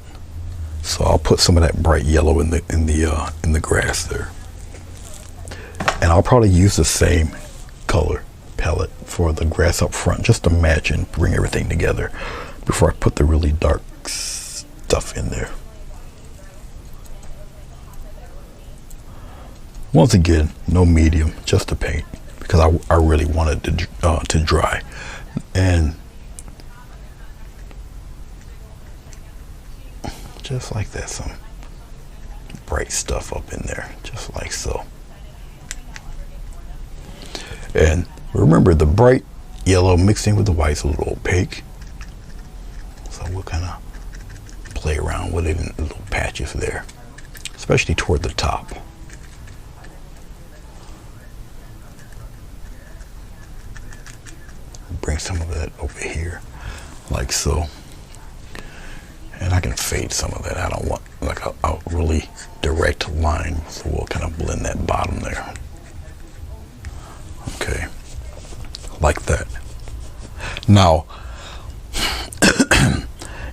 So I'll put some of that bright yellow in the grass there. And I'll probably use the same color palette for the grass up front, just to match and bring everything together before I put the really dark stuff in there. Once again, no medium, just to paint, because I really wanted to dry. And just like that, some bright stuff up in there, just like so. And remember, the bright yellow mixing with the white is a little opaque, so we'll kind of play around with it in little patches there, especially toward the top. Bring some of that over here, like so. And I can fade some of that. I don't want like a really direct line, so we'll kind of blend that bottom there. Okay, like that. Now,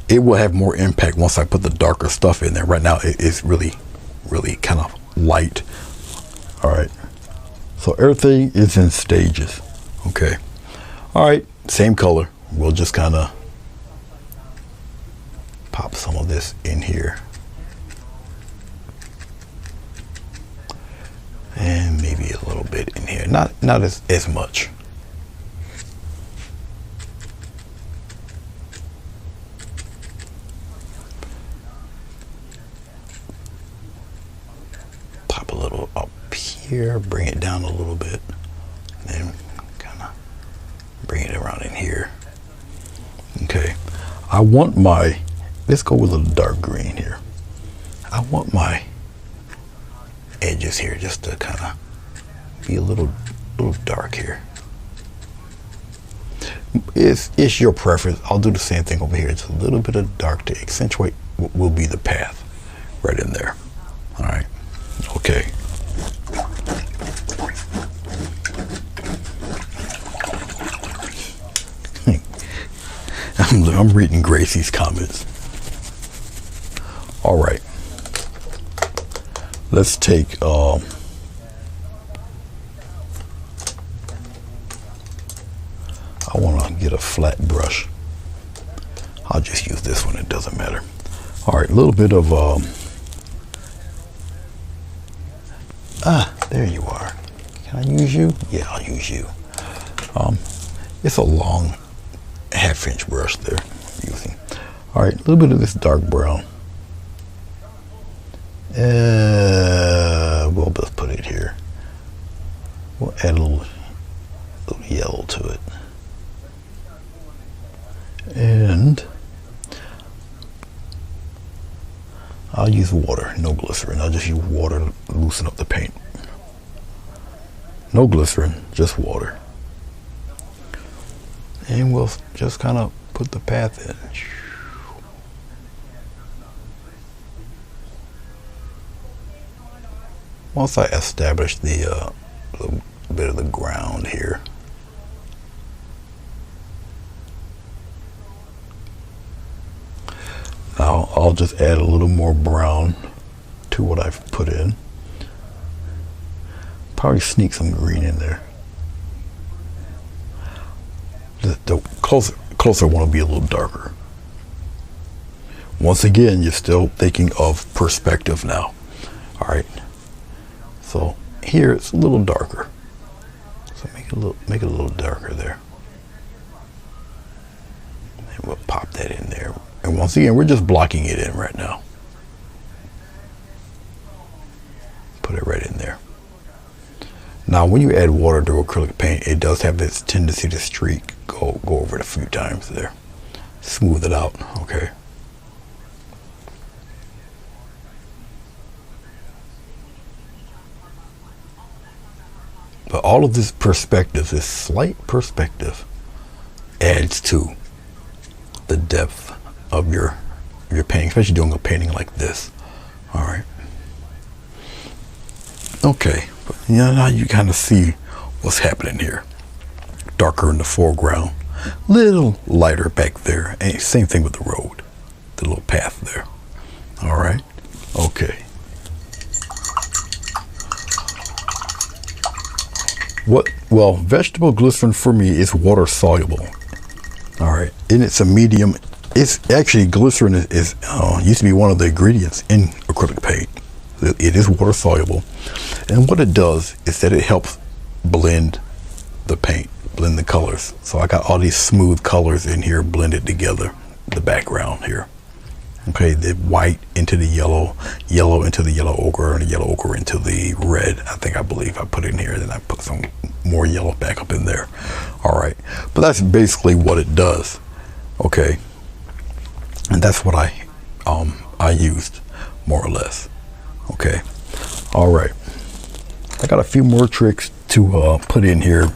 it will have more impact once I put the darker stuff in there. Right now, it's really, really kind of light. All right, so everything is in stages. Okay. All right, same color. We'll just kind of pop some of this in here. And maybe a little bit in here. Not as much. Pop a little up here, bring it down a little bit. Then bring it around in here. Okay, I want let's go with a dark green here. I want my edges here just to kind of be a little dark here. It's your preference. I'll do the same thing over here. It's a little bit of dark to accentuate what will be the path right in there. All right, okay. I'm reading Gracie's comments. All right. Let's take I want to get a flat brush. I'll just use this one, it doesn't matter. All right, a little bit of there you are. Can I use you? Yeah, I'll use you. It's a long 1/2 inch brush there I'm using. All right, a little bit of this dark brown. We'll just put it here. We'll add a little yellow to it. And I'll use water, no glycerin. I'll just use water to loosen up the paint. No glycerin, just water. And we'll just kind of put the path in. Once I establish the bit of the ground here, now I'll just add a little more brown to what I've put in. Probably sneak some green in there. The closer I want to be a little darker. Once again, you're still thinking of perspective now. All right. So here it's a little darker. So make it a little darker there. And we'll pop that in there. And once again, we're just blocking it in right now. Put it right in there. Now, when you add water to acrylic paint, it does have this tendency to streak. Go over it a few times there. Smooth it out, okay? But all of this perspective, this slight perspective, adds to the depth of your painting, especially doing a painting like this. All right. Okay, but now you kind of see what's happening here. Darker in the foreground, little lighter back there. And same thing with the road, the little path there. All right. Okay. Well, vegetable glycerin for me is water soluble. All right, and it's a medium. It's actually glycerin is used to be one of the ingredients in acrylic paint. It is water soluble, and what it does is that it helps blend the paint, blend the colors. So I got all these smooth colors in here blended together. The background here. Okay, the white into the yellow, yellow into the yellow ochre, and the yellow ochre into the red. I believe I put in here, then I put some more yellow back up in there. All right, but that's basically what it does. Okay, and that's what I used more or less. Okay, all right. I got a few more tricks to put in here,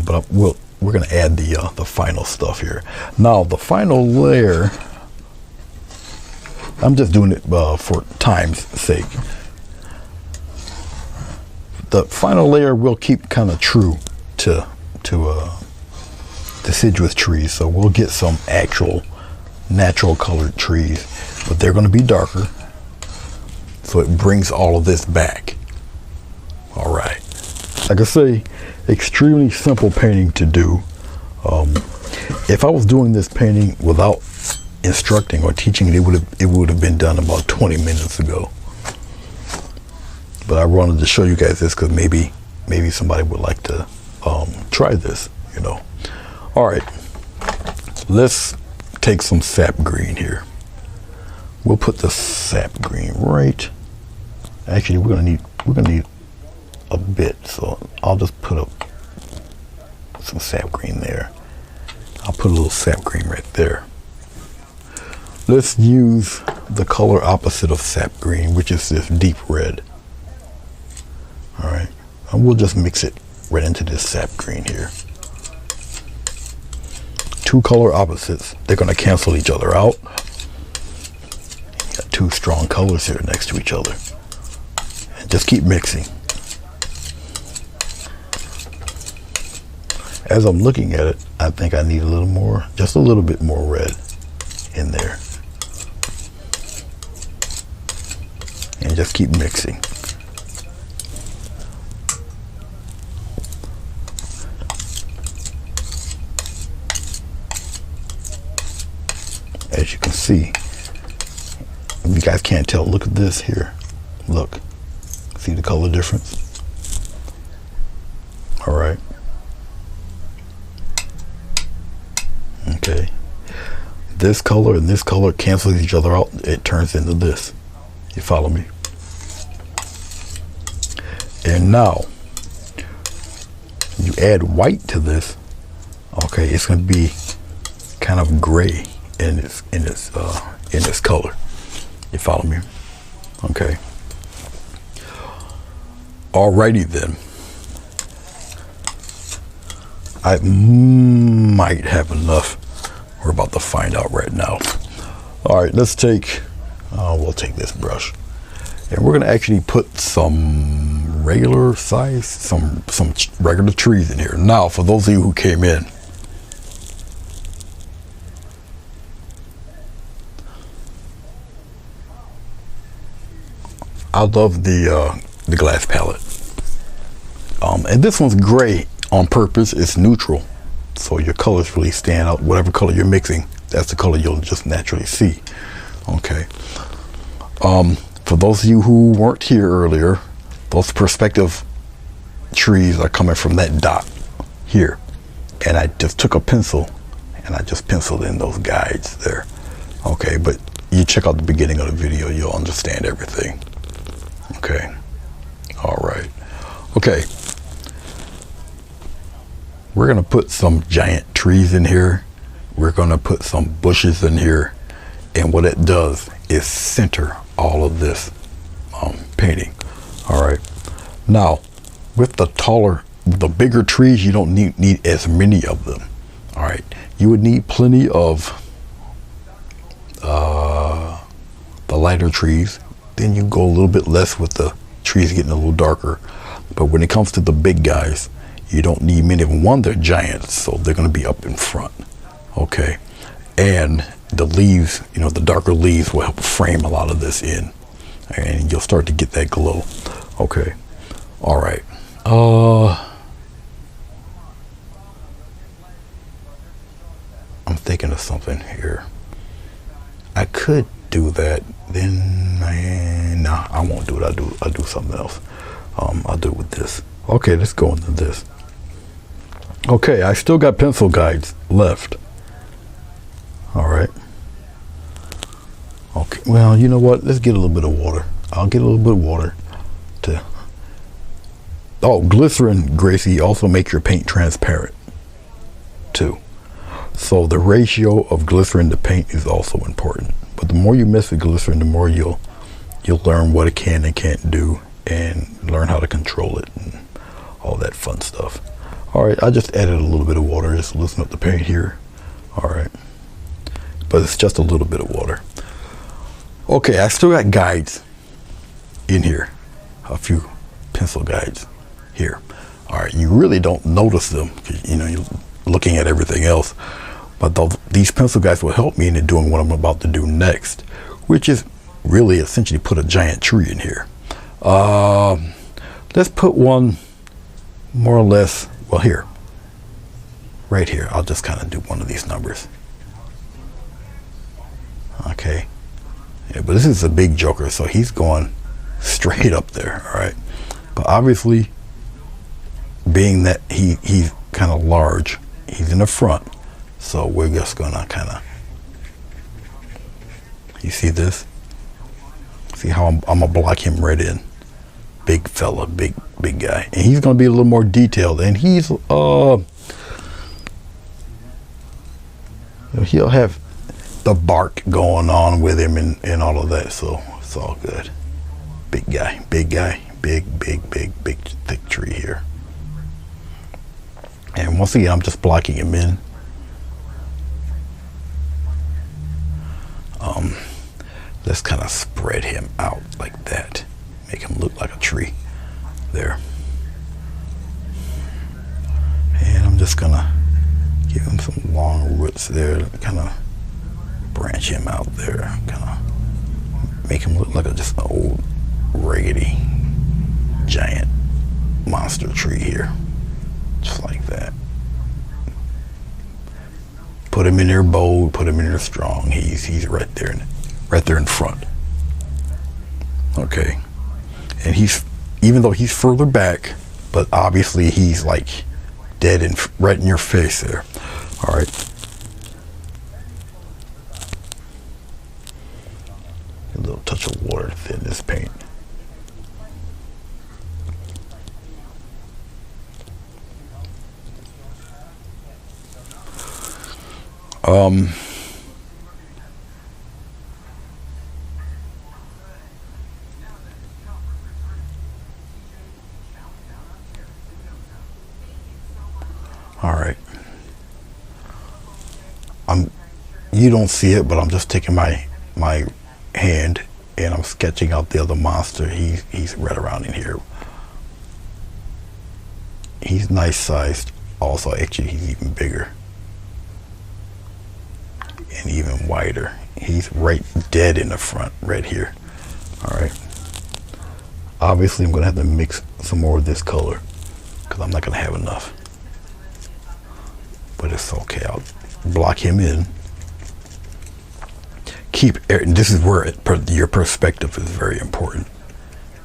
but we're gonna add the final stuff here. Now the final layer. I'm just doing it for time's sake. The final layer will keep kind of true to deciduous trees, so we'll get some actual natural colored trees, but they're going to be darker, so it brings all of this back. All right, like I say, extremely simple painting to do. If I was doing this painting without instructing or teaching, it would have been done about 20 minutes ago. But I wanted to show you guys this because maybe somebody would like to try this, you know. All right, let's take some sap green here. We'll put the sap green right. Actually, we're gonna need a bit, so I'll just put up some sap green there. I'll put a little sap green right there. Let's use the color opposite of sap green, which is this deep red. All right, and we'll just mix it right into this sap green here. Two color opposites, they're gonna cancel each other out. You got two strong colors here next to each other. And just keep mixing. As I'm looking at it, I think I need a little more, just a little bit more red in there. And just keep mixing. as you can see, if you guys can't tell, look at this here. Look, see the color difference? All right. Okay. This color and this color cancel each other out. It turns into this. You follow me? And now you add white to this. Okay, it's going to be kind of gray in its color. You follow me? Okay. Alrighty then. I might have enough. We're about to find out right now. All right, let's take, we'll take this brush, and we're gonna actually put some regular size, some regular trees in here. Now, for those of you who came in, I love the glass palette, and this one's gray on purpose. It's neutral, so your colors really stand out. Whatever color you're mixing, that's the color you'll just naturally see. Okay. For those of you who weren't here earlier, those perspective trees are coming from that dot here, and I just took a pencil and I just penciled in those guides there. Okay, but you check out the beginning of the video, you'll understand everything. Okay. All right. Okay. We're going to put some giant trees in here. We're going to put some bushes in here. And what it does is center all of this painting. All right. Now, with the bigger trees, you don't need as many of them. All right. You would need plenty of the lighter trees. Then you go a little bit less with the trees getting a little darker. But when it comes to the big guys, you don't need many of them. One, they're giants, so they're going to be up in front. Okay. And the leaves, you know, the darker leaves will help frame a lot of this in. And you'll start to get that glow. Okay. All right. I'm thinking of something here. I could do that. Then, nah, I won't do it. I'll do something else. I'll do it with this. Okay, let's go into this. Okay, I still got pencil guides left. All right. Okay, well, you know what? Let's get a little bit of water. I'll get a little bit of water to... Oh, glycerin, Gracie, also make your paint transparent too. So the ratio of glycerin to paint is also important. But the more you mess with glycerin, the more you'll learn what it can and can't do, and learn how to control it and all that fun stuff. All right, I just added a little bit of water, just loosen up the paint here. All right, but it's just a little bit of water. Okay, I still got guides in here, a few pencil guides here. All right, you really don't notice them because, you know, you're looking at everything else. But these pencil guides will help me in doing what I'm about to do next, which is really essentially put a giant tree in here. Let's put one more or less, well, here, right here. I'll just kind of do one of these numbers. Okay. Yeah, but this is a big joker, so he's going straight up there. All right. But obviously, being that he's kind of large, he's in the front. So we're just gonna kind of, you see this? See how I'm gonna block him right in. Big fella, big guy, and he's gonna be a little more detailed. And he's he'll have the bark going on with him and all of that. So it's all good. Big guy, big thick tree here. And once again, I'm just blocking him in. Let's kind of spread him out like that. Make him look like a tree there. And I'm just gonna give him some long roots there, kind of branch him out there, kind of make him look like just an old raggedy giant monster tree here. Just like that. Put him in there bold, put him in there strong. He's right there in front. Okay. And even though he's further back, but obviously he's like dead and right in your face there. All right. A little touch of water to thin this paint. All right. You don't see it, but I'm just taking my hand and I'm sketching out the other monster. He's right around in here. He's nice sized. Also, actually, he's even bigger and even wider. He's right dead in the front, right here. All right. Obviously, I'm gonna have to mix some more of this color because I'm not gonna have enough. But it's okay. I'll block him in. And this is where your perspective is very important.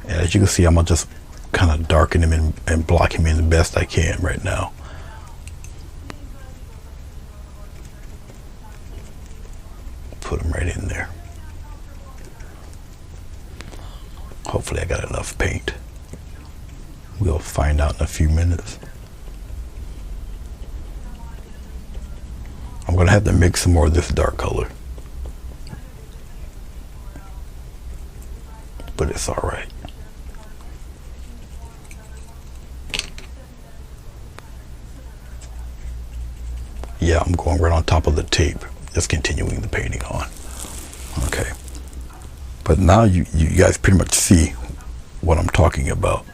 And as you can see, I'm gonna just kind of darken him and block him in the best I can right now. Put him right in there. Hopefully I got enough paint. We'll find out in a few minutes. I'm gonna have to mix some more of this dark color. But it's all right. Yeah, I'm going right on top of the tape, just continuing the painting on. Okay. But now you guys pretty much see what I'm talking about.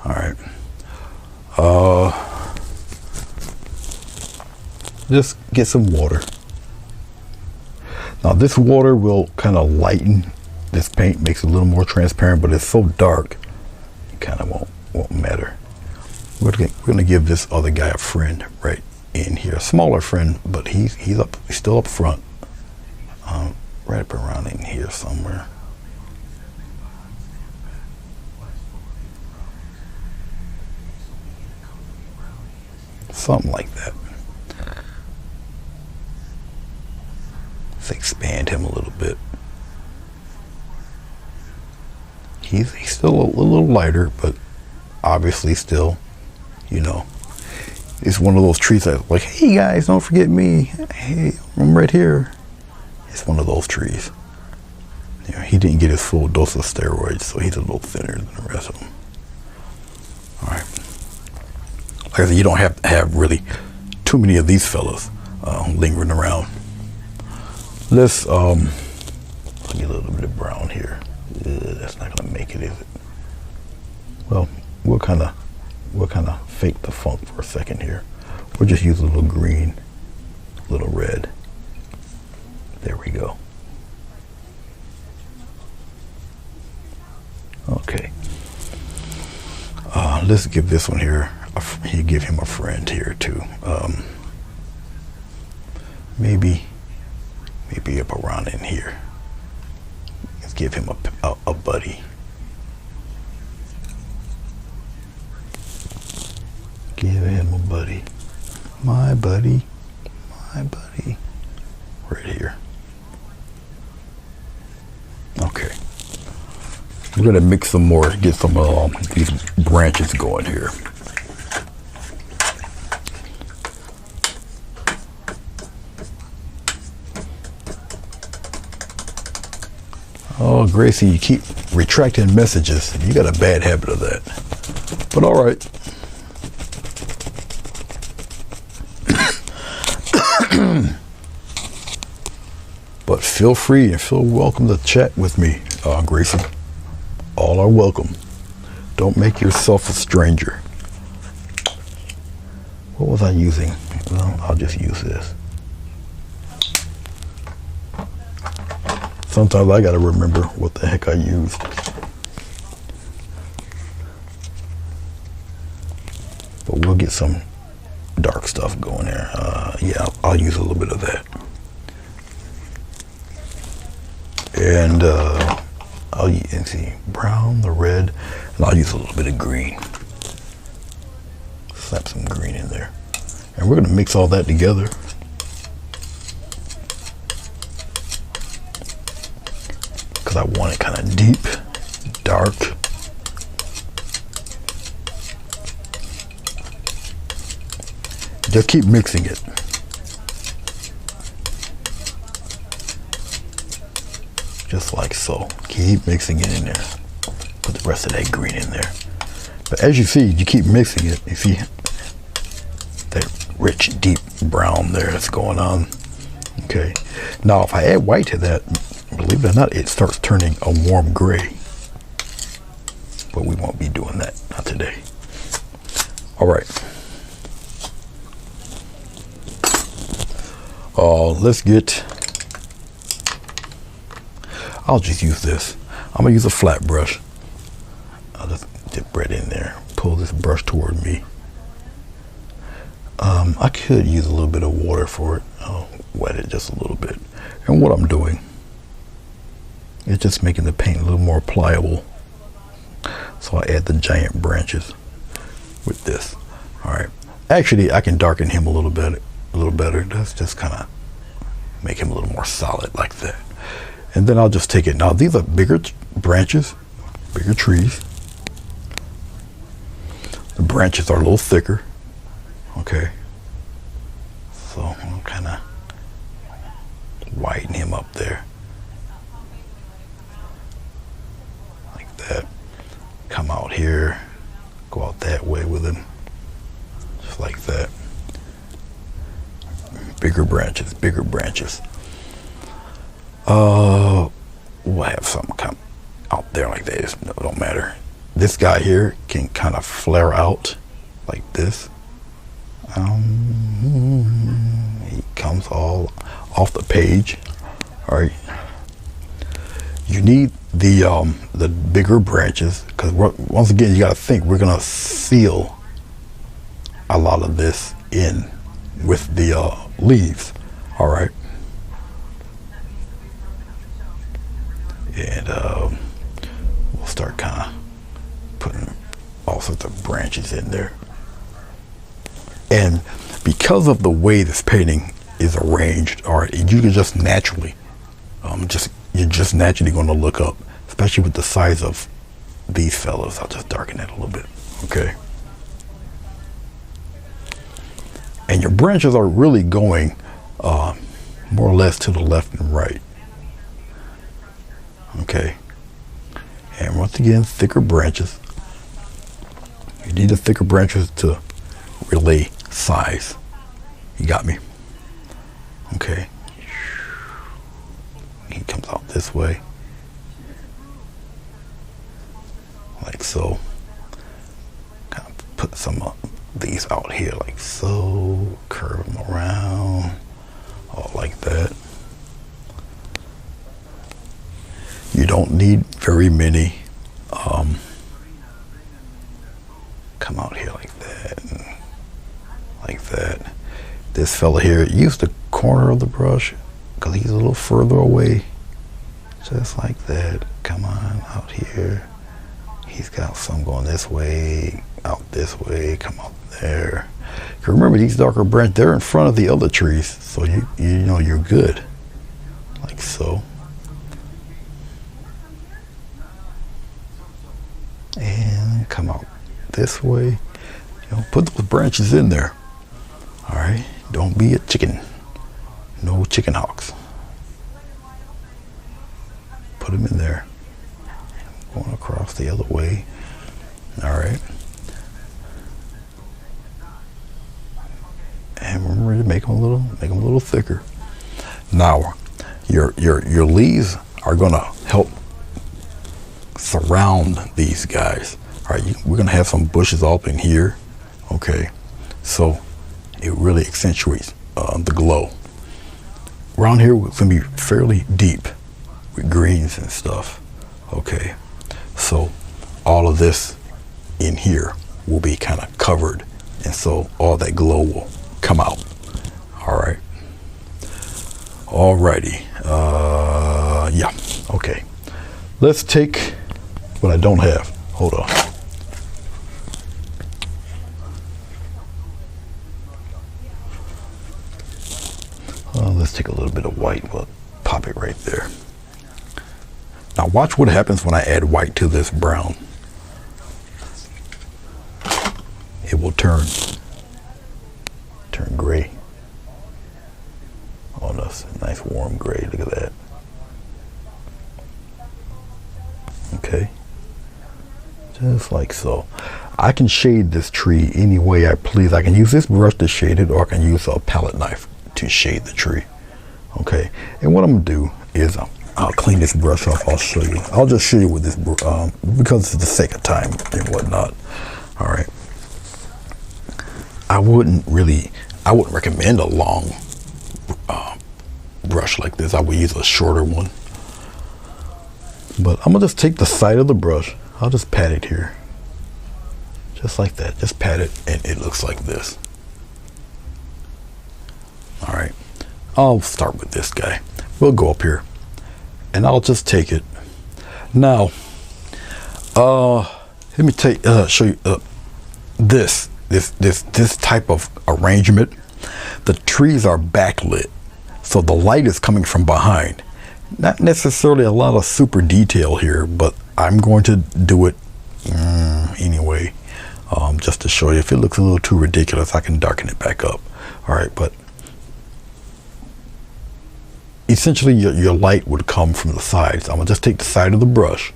All right. Just get some water. Now this water will kind of lighten this paint, makes it a little more transparent, but it's so dark it kind of won't matter. We're gonna give this other guy a friend right in here, a smaller friend, but he's still up front, right up around in here somewhere. Something like that. Let's expand him a little bit. He's still a little lighter, but obviously still, you know, it's one of those trees that like, hey guys, don't forget me. Hey, I'm right here. It's one of those trees. You know, he didn't get his full dose of steroids, so he's a little thinner than the rest of them. All right. Like I said, you don't have to have really too many of these fellas lingering around. Let's get a little bit of brown here. That's not gonna make it, is it? Well, we'll kind of fake the funk for a second here. We'll just use a little green, a little red. There we go. Okay. Let's give this one here. Give him a friend here too. Maybe up around in here. Let's give him a buddy. Give him a buddy. My buddy. My buddy. Right here. Okay. We're gonna mix some more, get some these branches going here. Oh, Gracie, you keep retracting messages. You got a bad habit of that. But all right. But feel free and feel welcome to chat with me, Gracie. All are welcome. Don't make yourself a stranger. What was I using? Well, I'll just use this. Sometimes I gotta remember what the heck I used. But we'll get some dark stuff go in there. Yeah, I'll use a little bit of that. And I'll use, see, brown, the red, and I'll use a little bit of green. Slap some green in there. And we're gonna mix all that together. Because I want it kind of deep, dark. Just keep mixing it. Just like so. Keep mixing it in there. Put the rest of that green in there. But as you see, you keep mixing it. You see that rich, deep brown there that's going on. Okay. Now, if I add white to that, believe it or not, it starts turning a warm gray. But we won't be doing that, not today. All right. Let's get, I'll just use this. I'm gonna use a flat brush. I'll just dip right in there, pull this brush toward me. I could use a little bit of water for it. I'll wet it just a little bit. And what I'm doing is just making the paint a little more pliable. So I add the giant branches with this. All right. Actually, I can darken him a little better. That's just kind of make him a little more solid like that. And then I'll just take it. Now these are bigger branches, bigger trees. The branches are a little thicker. Okay. So I'll kind of whiten him up there. Like that. Come out here. Go out that way with him. Just like that. Bigger branches, bigger branches. We'll have something come out there like that. It don't matter. This guy here can kind of flare out like this. He comes all off the page. All right. You need the bigger branches because once again you got to think we're gonna seal a lot of this in with the leaves. All right. And we'll start kind of putting all sorts of branches in there. And because of the way this painting is arranged, all right, you can just naturally, you're just naturally going to look up, especially with the size of these fellows. I'll just darken that a little bit. Okay. And your branches are really going more or less to the left and right. Okay. And once again, thicker branches. You need the thicker branches to relay size. You got me? Okay. He comes out this way. Like so. Kind of put some of these out here like so. Curve them around. All like that. You don't need very many. Come out here like that. And like that. This fella here, use the corner of the brush because he's a little further away. Just like that. Come on out here. He's got some going this way, out this way, come out there. Remember, these darker branches, they're in front of the other trees, so you know you're good. Like so. And come out this way. Put those branches in there. All right. Don't be a chicken. No chicken hawks. Put them in there. Going across the other way. All right. And remember to make them a little thicker. Now, your leaves are gonna help surround these guys. All right, we're gonna have some bushes up in here. Okay, so it really accentuates the glow. Around here it's gonna be fairly deep with greens and stuff. Okay, so all of this in here will be kind of covered, and so all that glow will come out. All right. Alrighty. Yeah. Okay. Let's take what I don't have. Hold on. Let's take a little bit of white. We'll pop it right there. Now watch what happens when I add white to this brown. It will turn gray on us. A nice warm gray. Look at that. Okay. Just like so. I can shade this tree any way I please. I can use this brush to shade it, or I can use a palette knife to shade the tree. Okay. And what I'm gonna do is I'll clean this brush off. I'll show you. I'll just show you with this because it's the sake of time and whatnot. All right. I wouldn't recommend a long brush like this. I would use a shorter one. But I'm gonna just take the side of the brush. I'll just pat it here. Just like that. Just pat it and it looks like this. All right. I'll start with this guy. We'll go up here and I'll just take it. Now, let me show you this type of arrangement. The trees are backlit, so the light is coming from behind. Not necessarily a lot of super detail here, but I'm going to do it anyway, just to show you. If it looks a little too ridiculous, I can darken it back up. All right, but essentially your light would come from the sides. I'm gonna just take the side of the brush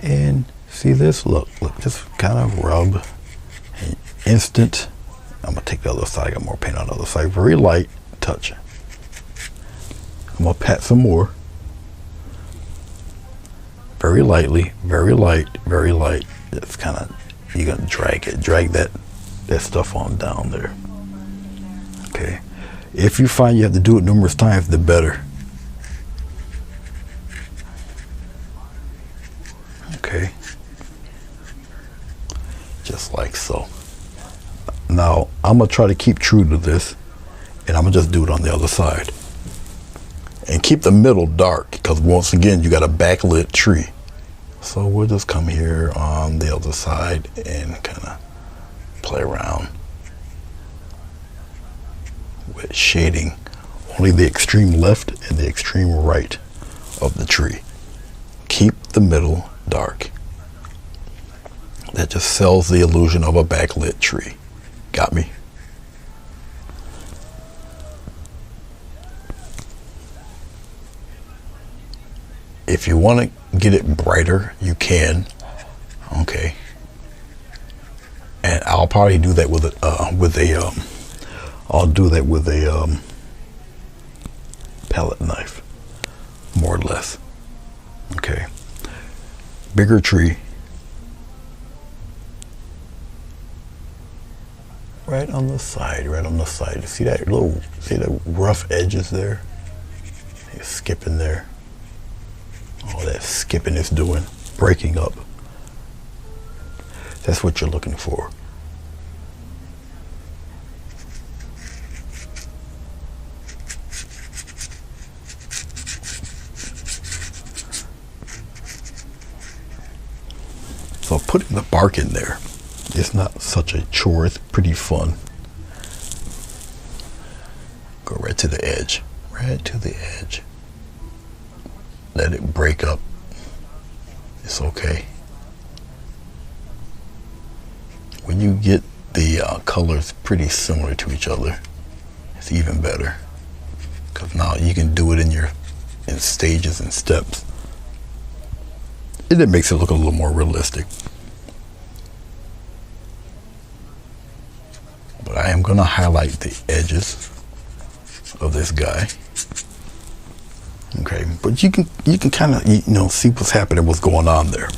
and see this. Look, just kind of rub. Instant. I'm gonna take the other side. I got more paint on the other side. Very light touch. I'm gonna pat some more. Very lightly, very light, very light. It's kind of, you're gonna drag that stuff on down there. Okay. If you find you have to do it numerous times, the better. Okay. Just like so. Now, I'm gonna try to keep true to this, and I'm gonna just do it on the other side. And keep the middle dark, because once again, you got a backlit tree. So we'll just come here on the other side and kind of play around with shading only the extreme left and the extreme right of the tree. Keep the middle dark. That just sells the illusion of a backlit tree. Got me? If you want to get it brighter, you can. Okay. And I'll probably do that with a palette knife, more or less. Okay. Bigger tree. Right on the side, right on the side. See that the rough edges there? It's skipping there. All that skipping is doing, breaking up. That's what you're looking for. So putting the bark in there, it's not such a chore. It's pretty fun. Go right to the edge. Right to the edge. Let it break up. It's okay. When you get the colors pretty similar to each other, it's even better. Because now you can do it in stages and steps. And it makes it look a little more realistic. But I am going to highlight the edges of this guy. Okay, but you can kind of see what's happening, what's going on there.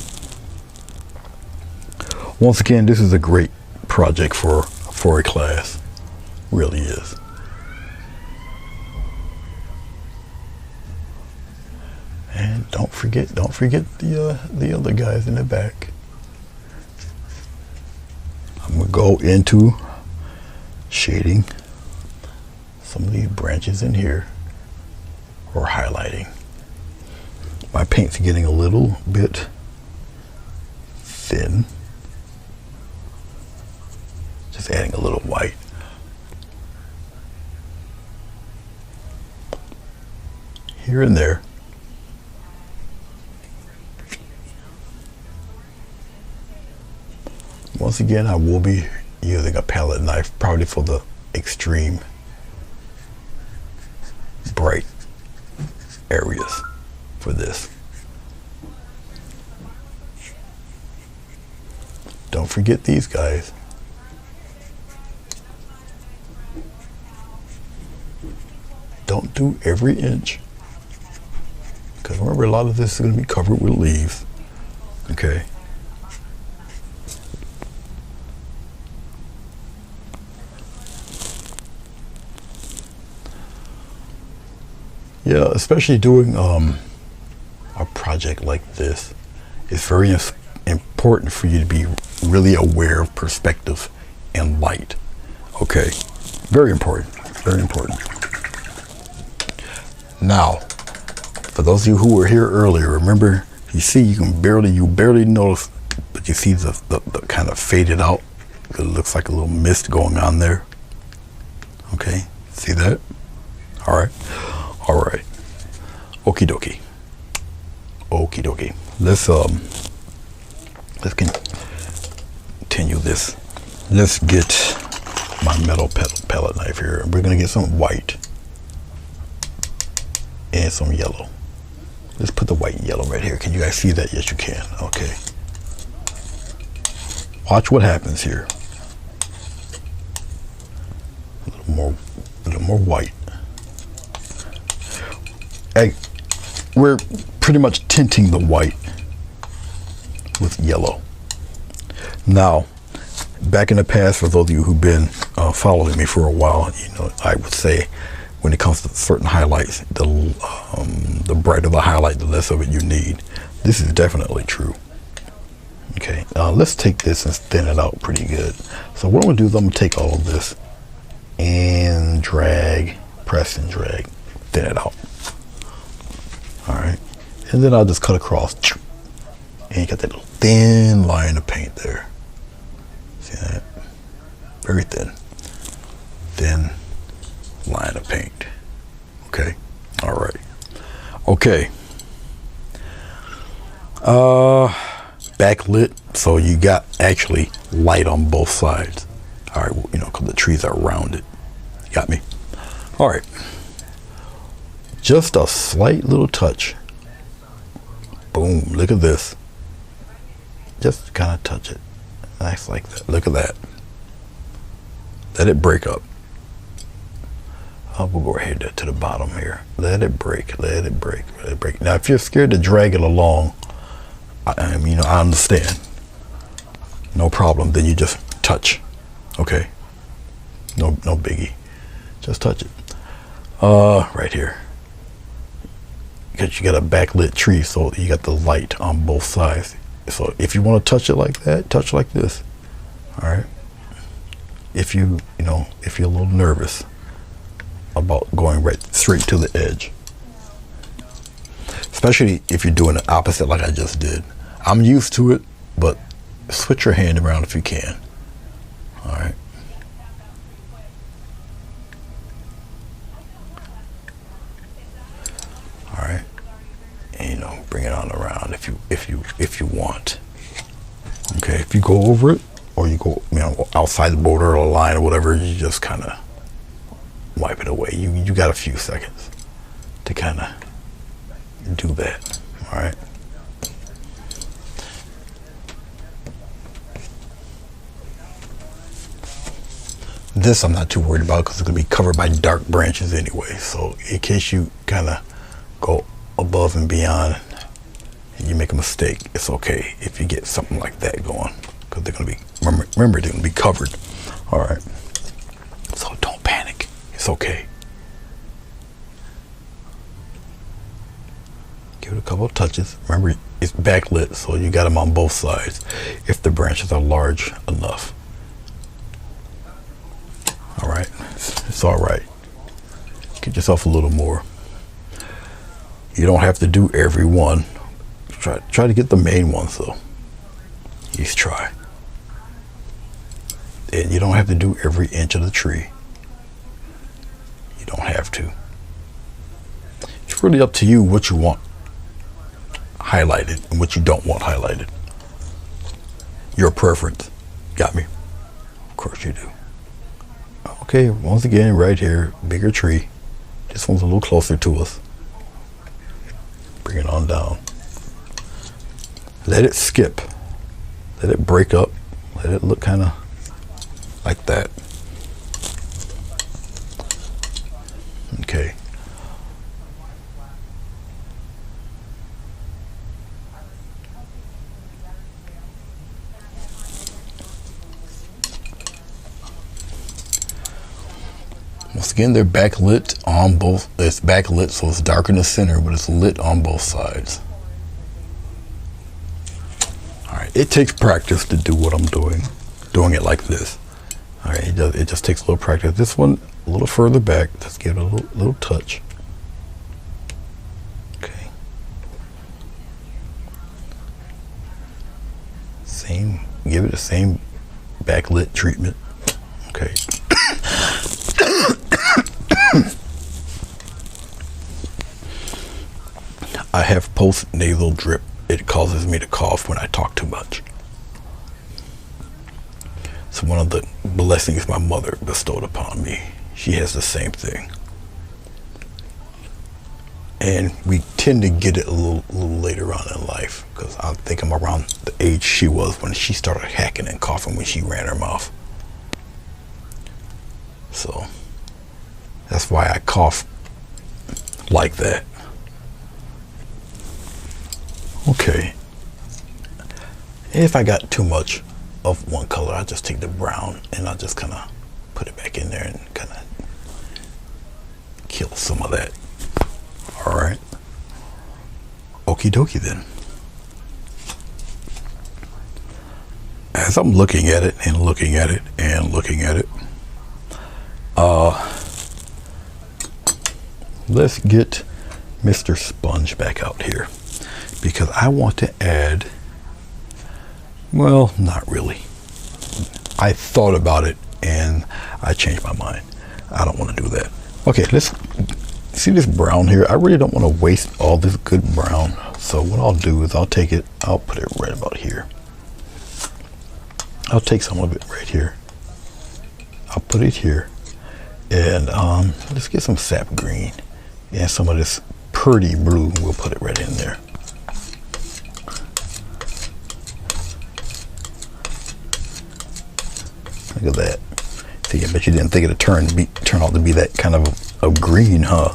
Once again, this is a great project for a class. Really is. And don't forget the other guys in the back. I'm gonna go into shading some of these branches in here, or highlighting. My paint's getting a little bit thin. Just adding a little white. Here and there. Once again, I will be using a palette knife, probably for the extreme bright areas for this. Don't forget these guys. Don't do every inch, because remember, a lot of this is going to be covered with leaves. Okay. Yeah, especially doing a project like this, it's very important for you to be really aware of perspective and light. Okay, very important, very important. Now, for those of you who were here earlier, remember, you see, you barely notice, but you see the kind of faded out. It looks like a little mist going on there. Okay, see that? All right. All right. Okie dokie. Okie dokie. Let's continue this. Let's get my metal palette knife here. We're gonna get some white and some yellow. Let's put the white and yellow right here. Can you guys see that? Yes, you can. Okay. Watch what happens here. A little more white. Hey, we're pretty much tinting the white with yellow. Now, back in the past, for those of you who've been following me for a while, you know, I would say when it comes to certain highlights, the brighter the highlight, the less of it you need. This is definitely true. Okay, let's take this and thin it out pretty good. So what I'm gonna do is I'm gonna take all of this and drag, press and drag, thin it out. All right, and then I'll just cut across, and you got that little thin line of paint there. See that? Very thin. Thin line of paint. Okay. All right. Okay. Backlit, so you got actually light on both sides. All right, you know, because the trees are rounded. You got me? All right. Just a slight little touch. Boom, look at this. Just kind of touch it. Nice like that. Look at that. Let it break up. We'll go ahead to the bottom here. Let it break, let it break, let it break. Now, if you're scared to drag it along, I understand. No problem, then you just touch. Okay? No biggie. Just touch it. Right here. Because you got a backlit tree, so you got the light on both sides. So if you want to touch it like that, touch like this. All right. If you're a little nervous about going right straight to the edge, especially if you're doing the opposite like I just did. I'm used to it, but switch your hand around if you can. All right. All right. And bring it on around if you want. Okay, if you go over it or you go outside the border or the line or whatever, you just kind of wipe it away. You got a few seconds to kind of do that. All right. This I'm not too worried about because it's going to be covered by dark branches anyway. So in case you kind of go above and beyond and you make a mistake, it's okay if you get something like that going, because they're going to be, remember they're going to be covered. All right. So don't panic. It's okay. Give it a couple of touches. Remember, it's backlit, so you got them on both sides if the branches are large enough. All It's all right. Get yourself a little more. You don't have to do every one. Try to get the main ones though. At least try. And you don't have to do every inch of the tree. You don't have to. It's really up to you what you want highlighted and what you don't want highlighted. Your preference. Got me? Of course you do. Okay, once again, right here, bigger tree. This one's a little closer to us. Bring it on down. Let it skip. Let it break up. Let it look kind of like that. Okay. Once again, they're backlit on both. It's backlit, so it's dark in the center, but it's lit on both sides. All right, it takes practice to do what I'm doing it like this. All right, it just takes a little practice. This one a little further back. Let's give it a little touch. Okay. Give it the same backlit treatment. Okay. I have post-nasal drip. It causes me to cough when I talk too much. It's one of the blessings my mother bestowed upon me. She has the same thing. And we tend to get it a little later on in life, because I think I'm around the age she was when she started hacking and coughing when she ran her mouth. So that's why I cough like that. Okay. If I got too much of one color, I just take the brown and I just kind of put it back in there and kind of kill some of that. All right. Okie dokie then. As I'm looking at it and looking at it and looking at it, let's get Mr. Sponge back out here, because I want to add, well, not really. I thought about it and I changed my mind. I don't want to do that. Okay, let's see this brown here. I really don't want to waste all this good brown. So what I'll do is I'll take it, I'll put it right about here. I'll take some of it right here. I'll put it here. And let's get some sap green and some of this pretty blue. We'll put it right in there. Look at that. See, I bet you didn't think it'd turn out to be that kind of green, huh?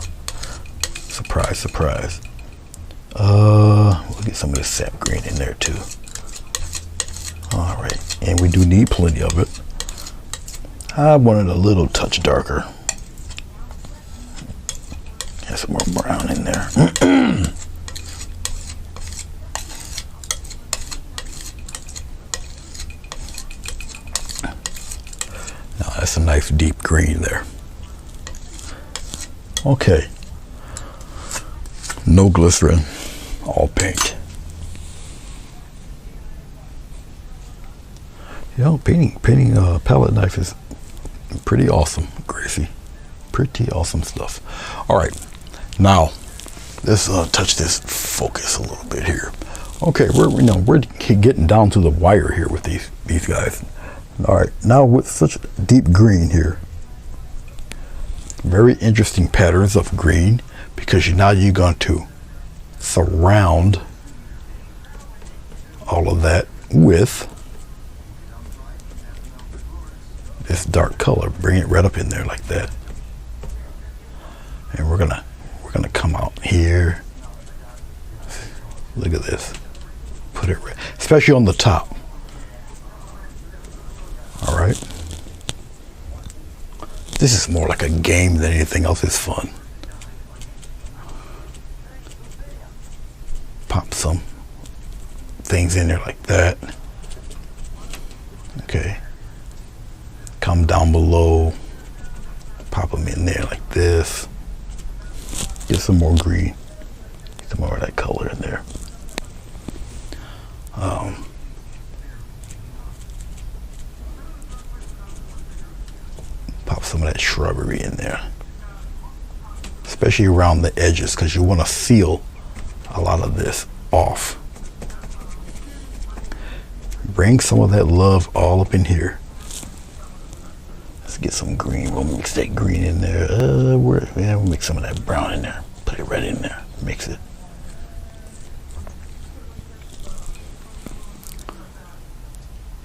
Surprise, surprise. We'll get some of this sap green in there too. All right, and we do need plenty of it. I want it a little touch darker. Get some more brown in there. Now that's a nice deep green there. Okay. No glycerin, all paint. You know, painting a palette knife is pretty awesome, Gracie. Pretty awesome stuff. All right, now let's touch this focus a little bit here. Okay, we're getting down to the wire here with these guys. All right, now with such deep green here, very interesting patterns of green, because now you're going to surround all of that with this dark color. Bring it right up in there like that. And we're gonna come out here. Look at this. Put it right, especially on the top. All right. This is more like a game than anything else. Is fun. Pop some things in there like that. Okay. Come down below. Pop them in there like this. Get some more green. Get some more of that color in there. Pop some of that shrubbery in there, especially around the edges, because you want to seal a lot of this off. Bring some of that love all up in here. Let's get some green. We'll mix that green in there. We'll mix some of that brown in there. Put it right in there. Mix it.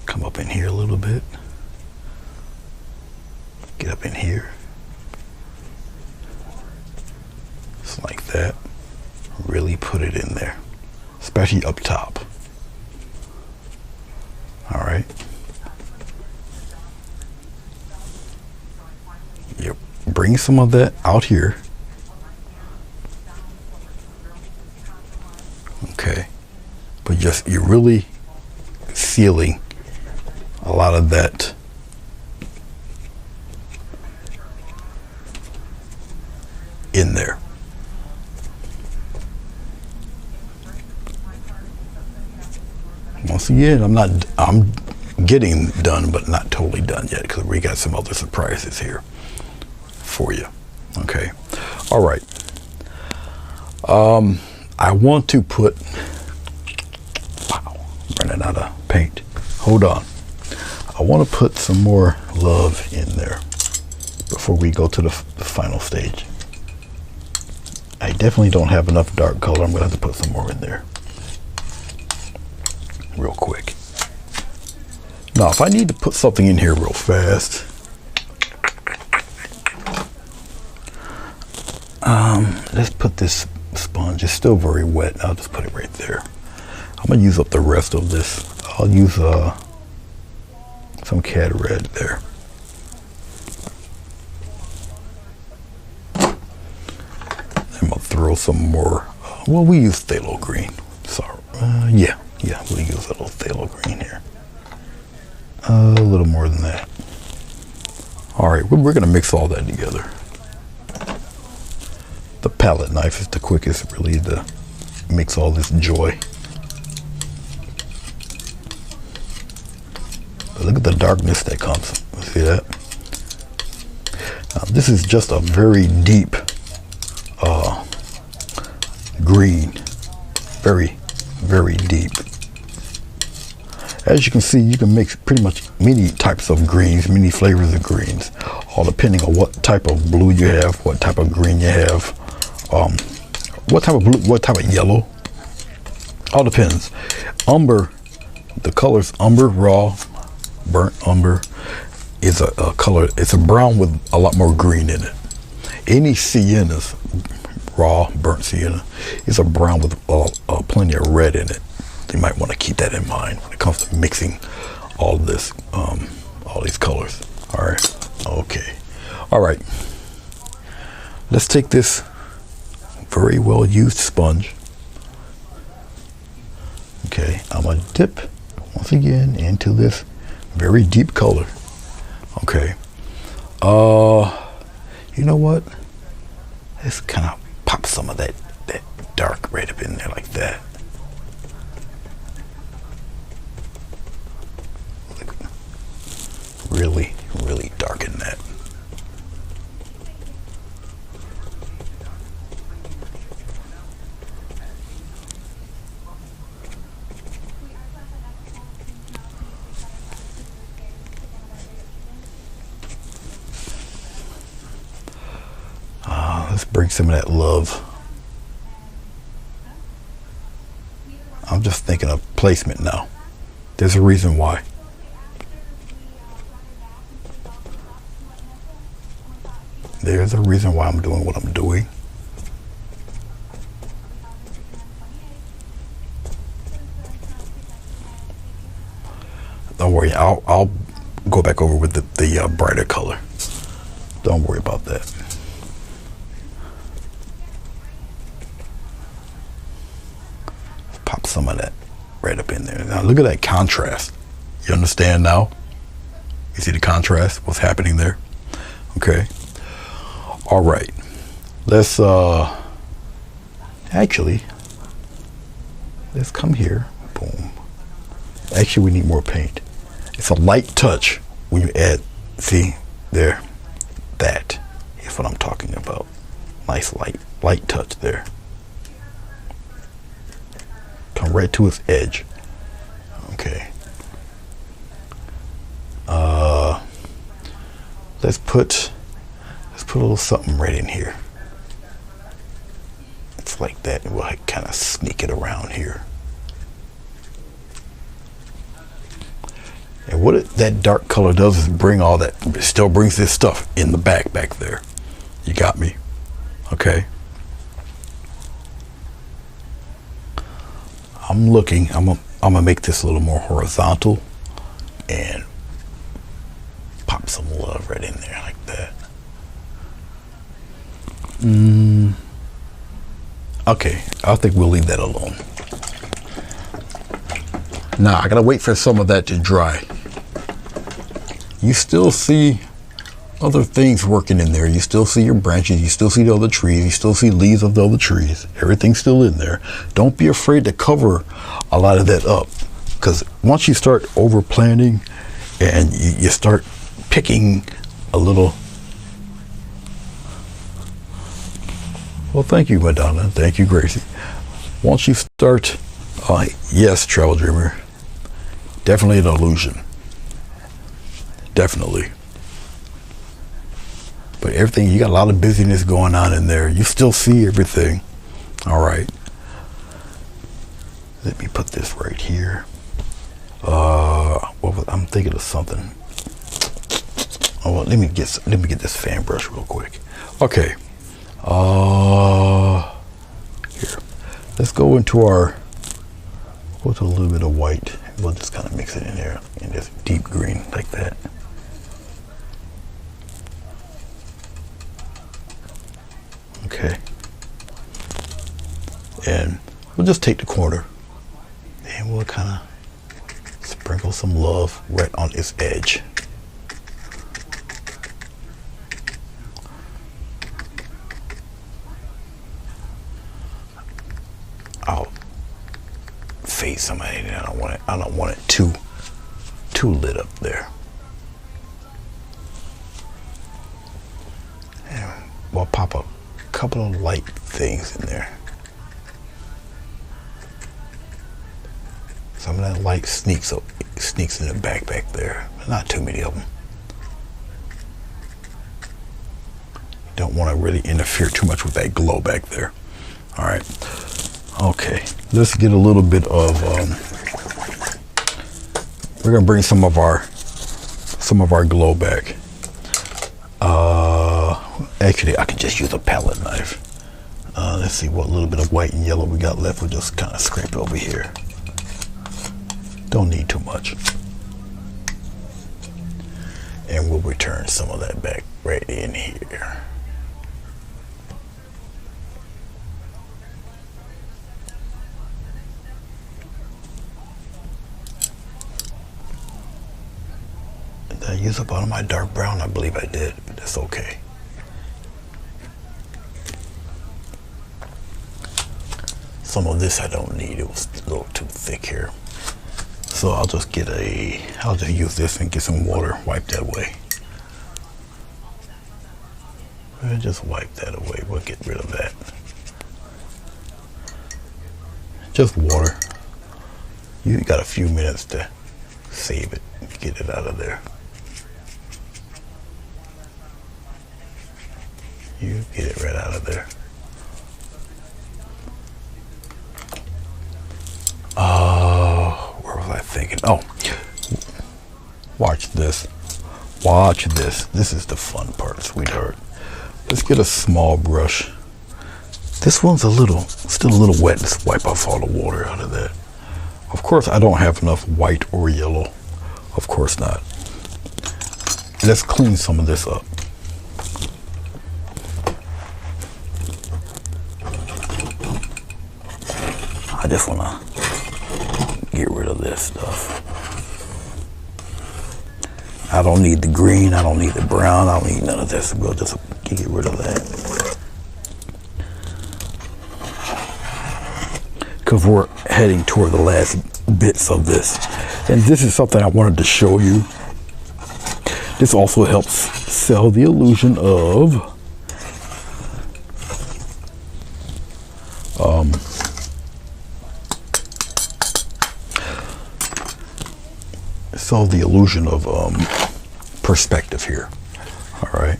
Come up in here a little bit. Get up in here. Just like that. Really put it in there, especially up top. All right. Yep. Bring some of that out here. Okay. But you're really sealing a lot of that in there. Once again, I'm getting done, but not totally done yet, because we got some other surprises here for you. Okay. All right. I want to put, wow, running out of paint. Hold on. I want to put some more love in there before we go to the final stage. I definitely don't have enough dark color. I'm going to have to put some more in there real quick. Now, if I need to put something in here real fast, let's put this sponge. It's still very wet. I'll just put it right there. I'm going to use up the rest of this. I'll use some cad red there. I'm going to throw some more. Well, we use phthalo green. Sorry. Yeah, we'll use a little phthalo green here. A little more than that. All right, we're going to mix all that together. The palette knife is the quickest, really, to mix all this joy. But look at the darkness that comes. See that? This is just a very deep green. Very, very deep. As you can see, you can mix pretty much many types of greens, many flavors of greens, all depending on what type of blue you have, what type of green you have, what type of blue, what type of yellow. All depends. Umber, the colors umber, raw, burnt umber, is a color. It's a brown with a lot more green in it. Any siennas, raw, burnt sienna, is a brown with plenty of red in it. You might want to keep that in mind when it comes to mixing all this, all these colors. All right. Okay. All right. Let's take this very well used sponge. Okay. I'm going to dip once again into this very deep color. Okay. You know what? Let's kind of pop some of that dark red up in there like that. Really, really darken that. Let's bring some of that love. I'm just thinking of placement now. There's a reason why. There's a reason why I'm doing what I'm doing. Don't worry, I'll go back over with the brighter color. Don't worry about that. Pop some of that right up in there. Now look at that contrast. You understand now? You see the contrast? What's happening there? Okay. All right, let's actually, let's come here. Boom. Actually, we need more paint. It's a light touch when you add, see there, that is what I'm talking about. Nice light touch there. Come right to its edge. Okay. Let's put a little something right in here. It's like that, and we'll kind of sneak it around here. And what that dark color does is bring all that, it still brings this stuff in the back there. You got me? Okay. I'm gonna make this a little more horizontal and pop some love right in there like that. Okay, I think we'll leave that alone. Now I gotta wait for some of that to dry. You still see other things working in there. You still see your branches, you still see the other trees, you still see leaves of the other trees. Everything's still in there. Don't be afraid to cover a lot of that up, because once you start over planting and you start picking a little. Well, thank you, Madonna. Thank you, Gracie. Once you start, yes, Travel Dreamer, definitely an illusion. Definitely. But everything, you got a lot of busyness going on in there. You still see everything. All right. Let me put this right here. I'm thinking of something. Oh, well, let me get this fan brush real quick. Okay. Here. Let's go into a little bit of white. We'll just kind of mix it in there in this deep green like that. Okay. And we'll just take the corner and we'll kind of sprinkle some love right on its edge. I'll fade some of it. I don't want it too lit up there. And we'll pop a couple of light things in there. Some of that light sneaks in the back there. Not too many of them. You don't want to really interfere too much with that glow back there. All right. Okay. Let's get a little bit of. We're gonna bring some of our glow back. Actually, I could just use a palette knife. Let's see what little bit of white and yellow we got left. We'll just kind of scrape it over here. Don't need too much. And we'll return some of that back right in here. Did I use up all of my dark brown? I believe I did, but that's okay. Some of this I don't need. It was a little too thick here. So I'll just use this and get some water, wipe that away. We'll just wipe that away. We'll get rid of that. Just water. You got a few minutes to save it, get it out of there. You get it right out of there. Where was I thinking? Oh, watch this. Watch this. This is the fun part, sweetheart. Let's get a small brush. This one's still a little wet. Let's wipe off all the water out of that. Of course, I don't have enough white or yellow. Of course not. Let's clean some of this up. I just want to get rid of this stuff. I don't need the green, I don't need the brown, I don't need none of this. We'll just get rid of that. because we're heading toward the last bits of this. And this is something I wanted to show you. This also helps sell the illusion of perspective here. All right.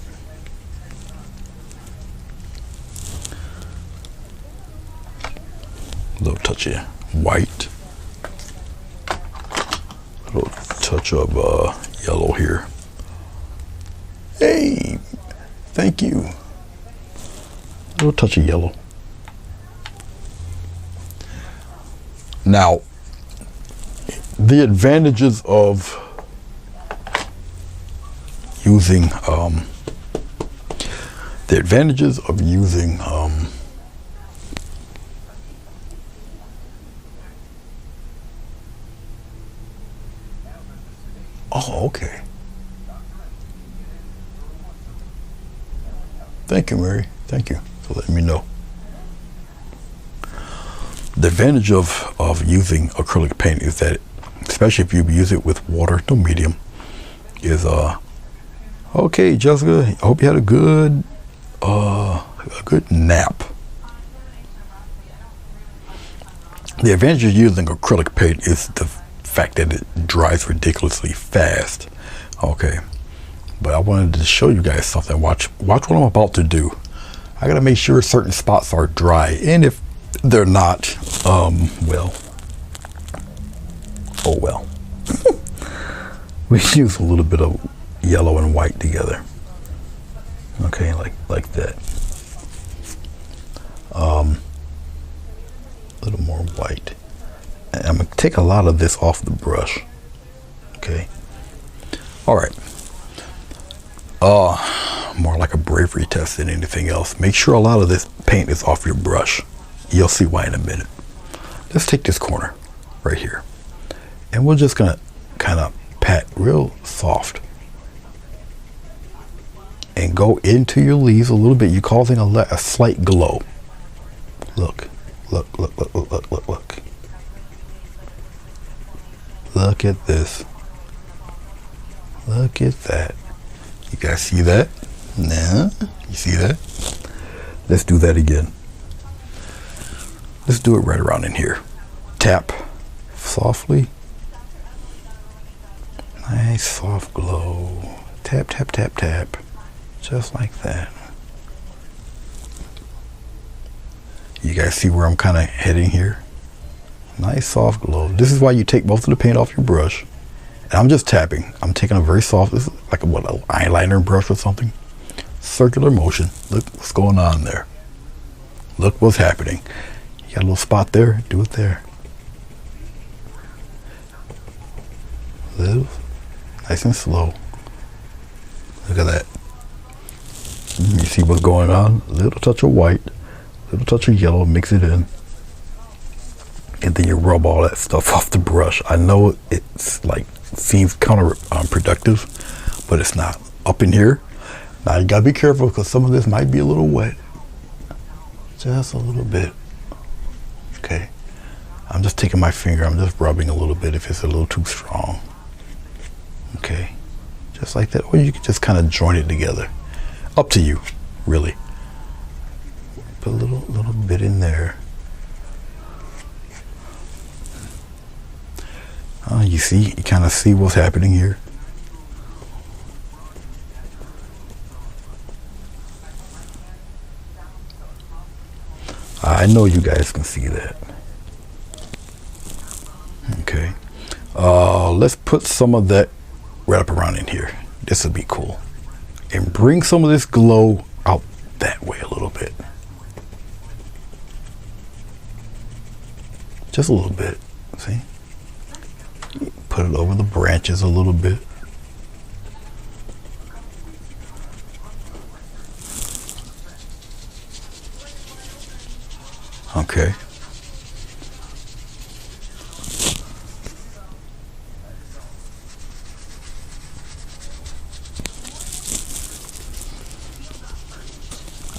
A little touch of white. A little touch of yellow here. Hey, thank you. A little touch of yellow. Now, the advantages of using oh, okay. Thank you, Mary. Thank you for letting me know. The advantage of using acrylic paint is that, especially if you use it with water, no medium, is okay, Jessica, I hope you had a good nap. The advantage of using acrylic paint is the fact that it dries ridiculously fast. Okay, but I wanted to show you guys something. Watch what I'm about to do. I gotta make sure certain spots are dry, and if they're not, well, oh well. We use a little bit of yellow and white together. Okay, like that. A little more white. And I'm gonna take a lot of this off the brush. Okay. All right. More like a bravery test than anything else. Make sure a lot of this paint is off your brush. You'll see why in a minute. Let's take this corner right here, and we're just gonna kind of pat real soft and go into your leaves a little bit. You're causing a slight glow. Look, look, look, look, look, look, look, look. Look at this. Look at that. You guys see that? Nah, you see that? Let's do that again. Let's do it right around in here. Tap softly. Nice soft glow. Tap, tap, tap, tap. Just like that. You guys see where I'm kind of heading here? Nice soft glow. This is why you take most of the paint off your brush. And I'm just tapping. I'm taking a very soft, this is like an eyeliner brush or something. Circular motion. Look what's going on there. Look what's happening. You got a little spot there, do it there. Little, nice and slow. Look at that. You see what's going on? A little touch of white, a little touch of yellow, mix it in. And then you rub all that stuff off the brush. I know it's like, seems counterproductive, but it's not. Up in here, now you gotta be careful because some of this might be a little wet. Just a little bit. Okay. I'm just taking my finger, I'm just rubbing a little bit if it's a little too strong. Okay. Just like that. Or you can just kind of join it together. Up to you, really. Put a little bit in there. You see, you kind of see what's happening here. I know you guys can see that. Okay. Let's put some of that right up around in here. This would be cool. And bring some of this glow out that way a little bit. Just a little bit. See? Put it over the branches a little bit. Okay.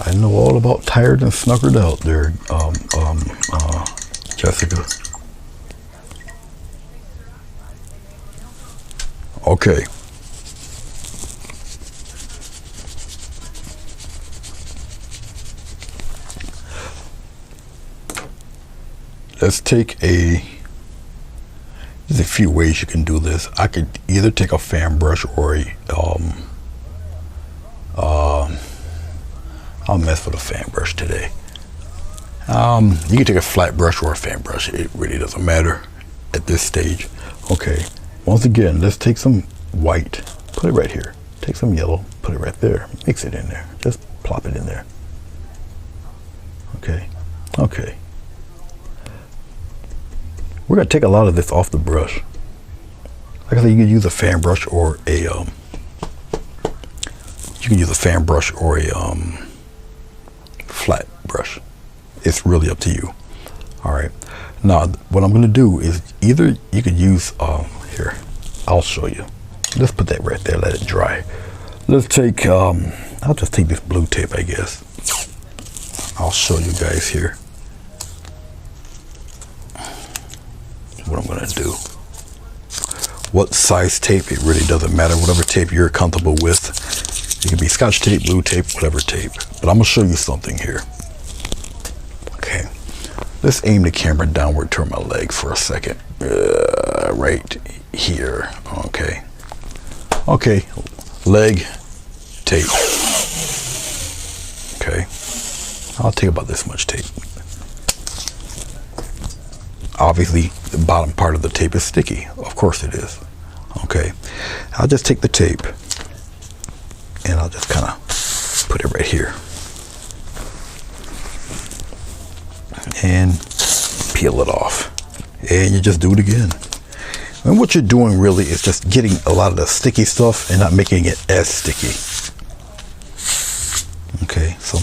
I know all about tired and snuggered out there, Jessica. Okay. Let's take there's a few ways you can do this. I could either take a fan brush or I'll mess with a fan brush today. You can take a flat brush or a fan brush. It really doesn't matter at this stage. Okay. Once again, let's take some white, put it right here. Take some yellow, put it right there. Mix it in there. Just plop it in there. Okay. Okay. We're gonna take a lot of this off the brush. Like I said, you can use a fan brush or a flat brush. It's really up to you. All right. Now, what I'm gonna do is either you could use here. I'll show you. Let's put that right there. Let it dry. Let's take. I'll just take this blue tape, I guess. I'll show you guys here what I'm gonna do. What size tape, it really doesn't matter. Whatever tape you're comfortable with. It can be Scotch tape, blue tape, whatever tape. But I'm gonna show you something here. Okay, let's aim the camera downward toward my leg for a second. Right here. Okay. Okay, leg tape. Okay, I'll take about this much tape. Obviously, the bottom part of the tape is sticky. Of course it is. Okay, I'll just take the tape and I'll just kind of put it right here and peel it off. And you just do it again. And what you're doing really is just getting a lot of the sticky stuff and not making it as sticky. Okay, so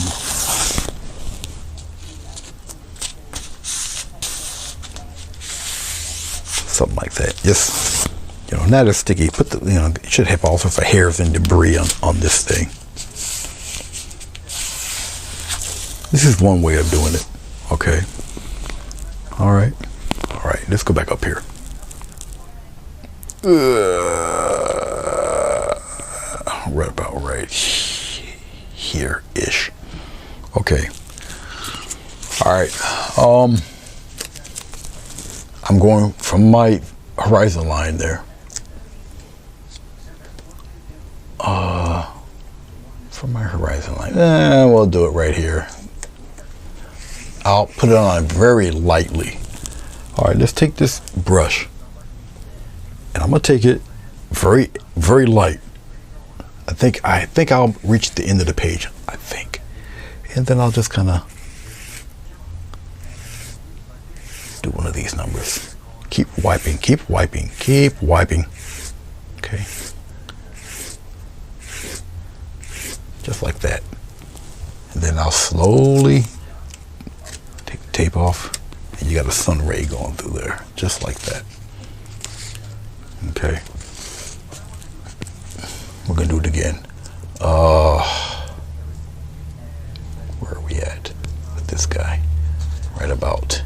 something like that. Just, not as sticky. Put the, it should have all sorts of hairs and debris on this thing. This is one way of doing it. Okay. All right. All right. Let's go back up here. Right about right here-ish. Okay. All right. I'm going from my horizon line there. From my horizon line. We'll do it right here. I'll put it on very lightly. All right, let's take this brush. And I'm gonna take it very, very light. I think I'll reach the end of the page, I think. And then I'll just kind of do one of these numbers. Keep wiping, keep wiping, keep wiping. Okay. Just like that. And then I'll slowly take the tape off. And you got a sun ray going through there. Just like that. Okay. We're gonna do it again. Where are we at with this guy? Right about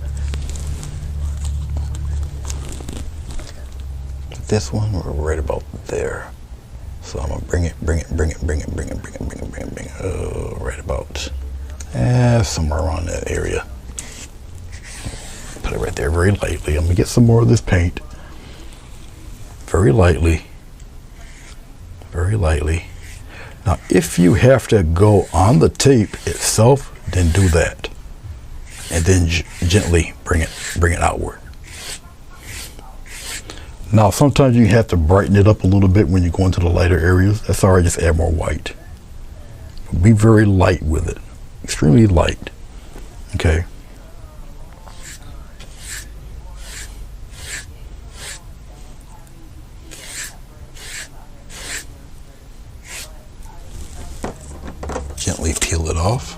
this one. We're right about there. So I'm gonna bring it. Right about somewhere around that area. Put it right there very lightly. I'm gonna get some more of this paint. Very lightly. Very lightly. Now, if you have to go on the tape itself, then do that, and then gently bring it outward. Now, sometimes you have to brighten it up a little bit when you go into the lighter areas. That's all right. Just add more white. Be very light with it, extremely light. Okay. Gently peel it off,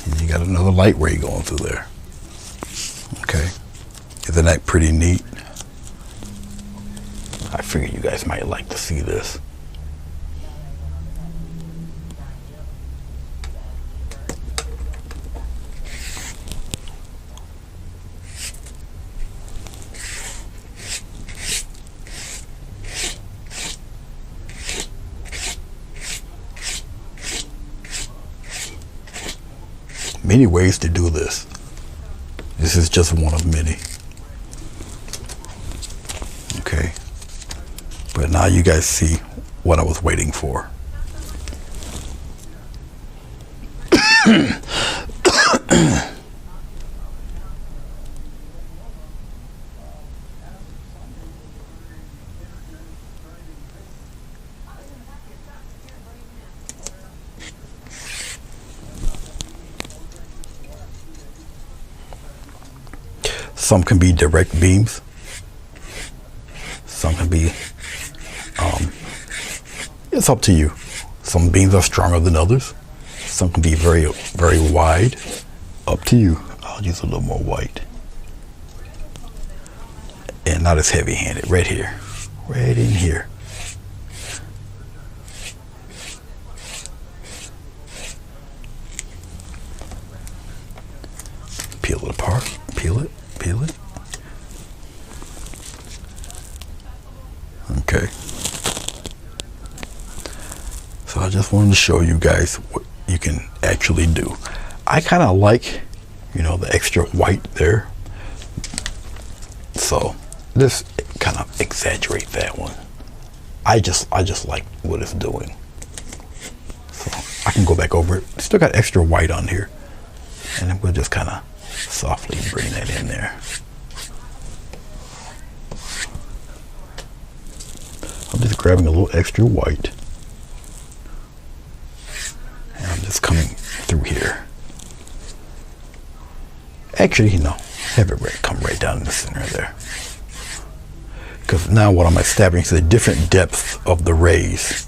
and you got another light ray going through there. Okay, isn't that pretty neat? I figured you guys might like to see this. many ways to do this. This is just one of many. Okay. But now you guys see what I was waiting for. Some can be direct beams. Some can be, it's up to you. Some beams are stronger than others. Some can be very, very wide. Up to you. I'll use a little more white. And not as heavy-handed. Right here. Right in here. Peel it apart. Peel it. Peel it. Okay. So I just wanted to show you guys what you can actually do. I kind of like, you know, the extra white there. So just kind of exaggerate that one. I just like what it's doing. So I can go back over it. Still got extra white on here. And then we'll just kind of softly bring that in there. I'm just grabbing a little extra white. And I'm just coming through here. Actually, you know, have it come right down in the center there. Because now what I'm establishing is the different depth of the rays.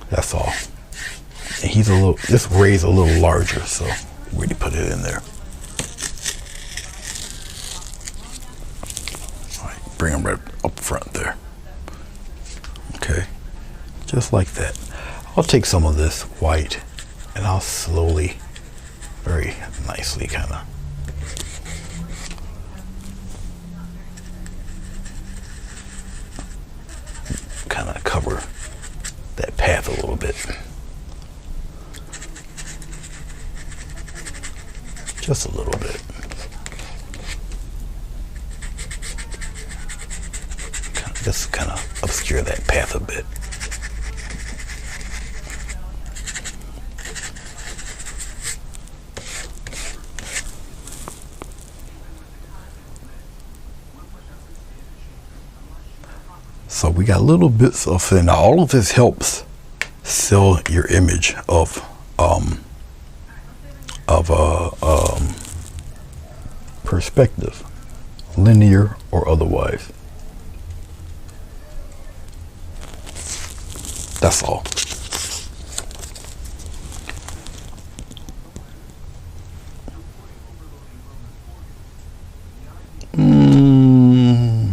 That's all. And this ray's a little larger, so really put it in there. All right, bring them right up front there. Okay, just like that. I'll take some of this white and I'll slowly, very nicely kind of cover that path a little bit. Just a little bit. Just kind of obscure that path a bit. So we got little bits of thing. Now all of this helps sell your image of perspective, linear or otherwise. That's all.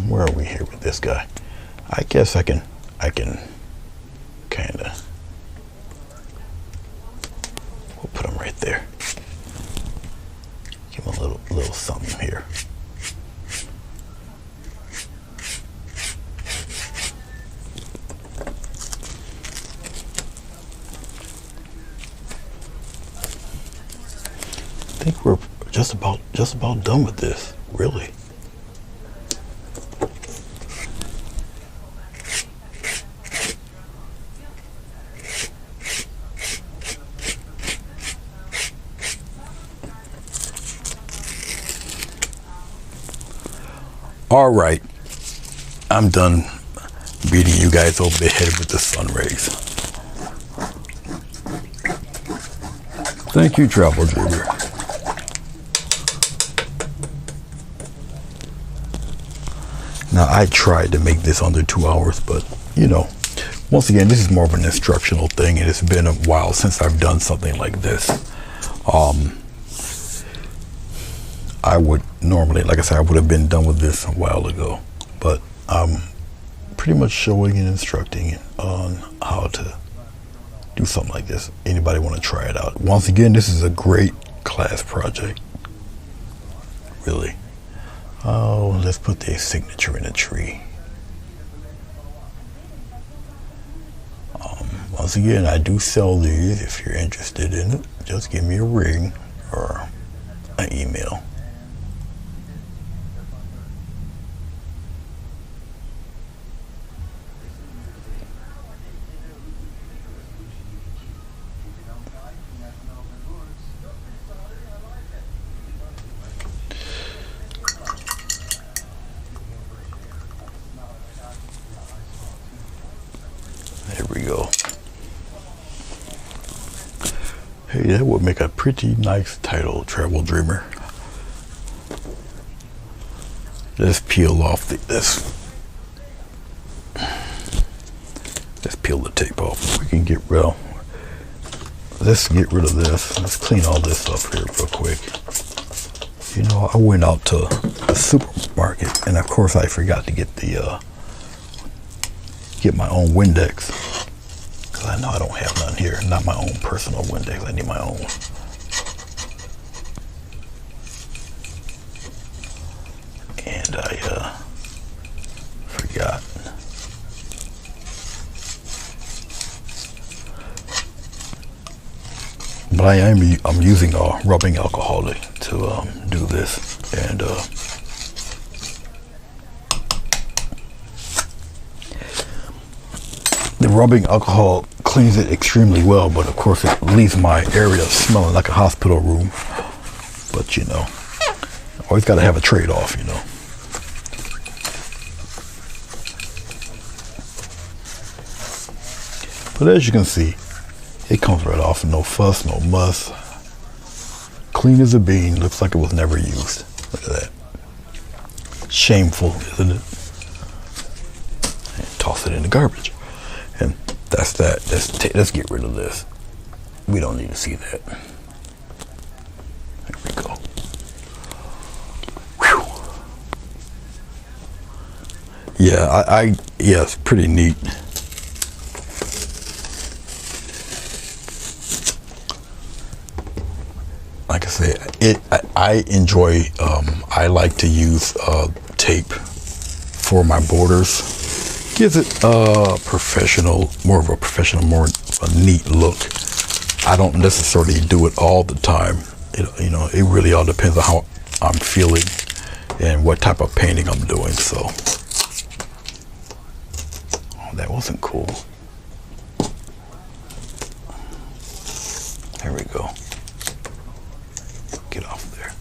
Where are we here with this guy? I guess I can kind of, we'll put him right there. Give him a little something here. I think we're just about done with this, really. All right, I'm done beating you guys over the head with the sun rays. Thank you, Travel Jigger. Now, I tried to make this under 2 hours, but, you know, once again, this is more of an instructional thing, and it's been a while since I've done something like this. I would normally, like I said, I would have been done with this a while ago, but I'm pretty much showing and instructing on how to do something like this. Anybody want to try it out? Once again, this is a great class project, really. Oh, let's put their signature in a tree. Once again, I do sell these. If you're interested in it, just give me a ring. or an email. There we go. Hey, that would make a pretty nice title, Travel Dreamer. Let's peel off this. Let's peel the tape off. We can get rid of. Let's get rid of this. Let's clean all this up here real quick. You know, I went out to the supermarket, and of course I forgot to get the get my own Windex, because I know I don't have none here. Not my own personal Windex. I need my own. And I forgot. But I'm using rubbing alcohol to do this, and the rubbing alcohol cleans it extremely well, but of course it leaves my area smelling like a hospital room. But you know, always got to have a trade-off, you know. But as you can see, it comes right off, no fuss, no muss. Clean as a bean, looks like it was never used. Look at that. Shameful, isn't it? And toss it in the garbage. And that's that. Let's get rid of this. We don't need to see that. There we go. Whew. Yeah, yeah, it's pretty neat. Like I said, I enjoy. I like to use tape for my borders. Gives it more of a professional, more of a neat look. I don't necessarily do it all the time. You know, it really all depends on how I'm feeling and what type of painting I'm doing. So, oh, that wasn't cool. There we go. Get off there.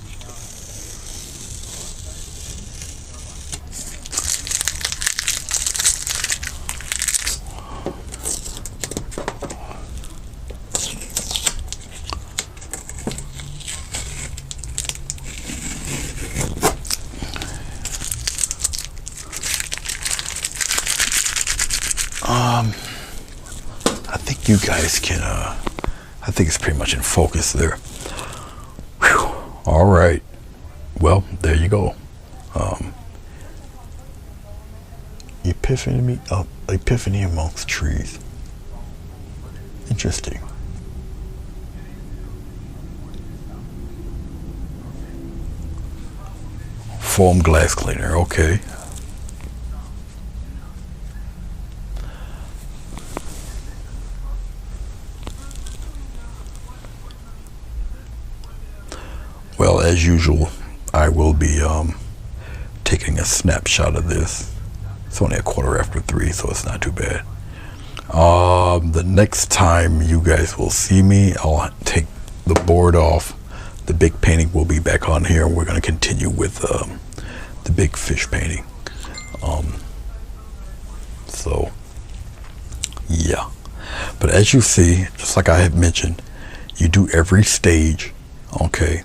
I think you guys can, I think it's pretty much in focus there. Whew. All right. Well, there you go. Epiphany amongst trees. Interesting. Foam glass cleaner. Okay. Well, as usual, I will be taking a snapshot of this. It's only 3:15, so it's not too bad. The next time you guys will see me, I'll take the board off. The big painting will be back on here, and we're going to continue with the big fish painting. So, yeah. But as you see, just like I had mentioned, you do every stage, okay?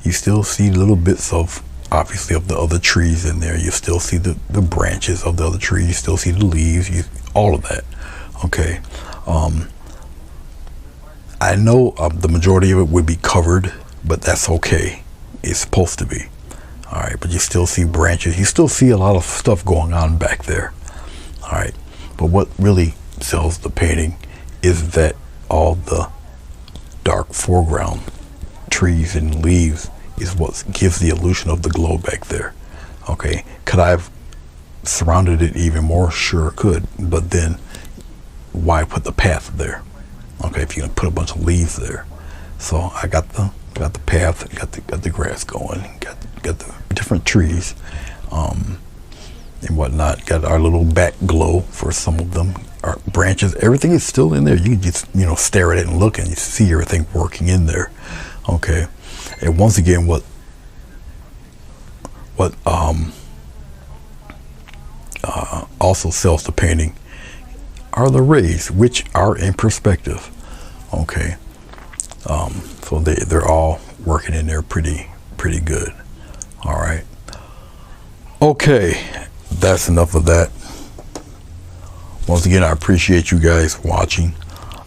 You still see little bits of, obviously, of the other trees in there. You still see the branches of the other trees. You still see the leaves, all of that, okay? I know the majority of it would be covered, but that's okay. It's supposed to be. All right, but you still see branches. You still see a lot of stuff going on back there. All right, but what really sells the painting is that all the dark foreground trees and leaves is what gives the illusion of the glow back there. Okay, could I have surrounded it even more? Sure could, but then why put the path there? Okay, if you're gonna put a bunch of leaves there. So I got the path, got the grass going, got the different trees, and whatnot. Got our little back glow for some of them. Our branches, everything is still in there. You can just, you know, stare at it and look and you see everything working in there. Okay. And once again, what also sells the painting are the rays, which are in perspective. Okay. So they're all working in there pretty good. All right. Okay. That's enough of that. Once again, I appreciate you guys watching.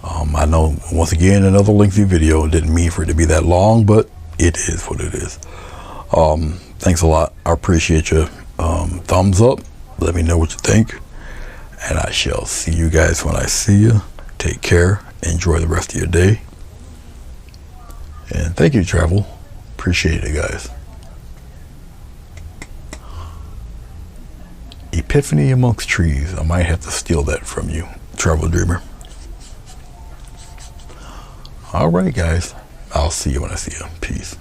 I know, once again, another lengthy video. Didn't mean for it to be that long, but it is what it is. Thanks a lot. I appreciate you. Thumbs up. Let me know what you think. And I shall see you guys when I see you. Take care. Enjoy the rest of your day. And thank you, Travel. Appreciate it, guys. Epiphany amongst trees. I might have to steal that from you, Travel Dreamer. All right, guys. I'll see you when I see you. Peace.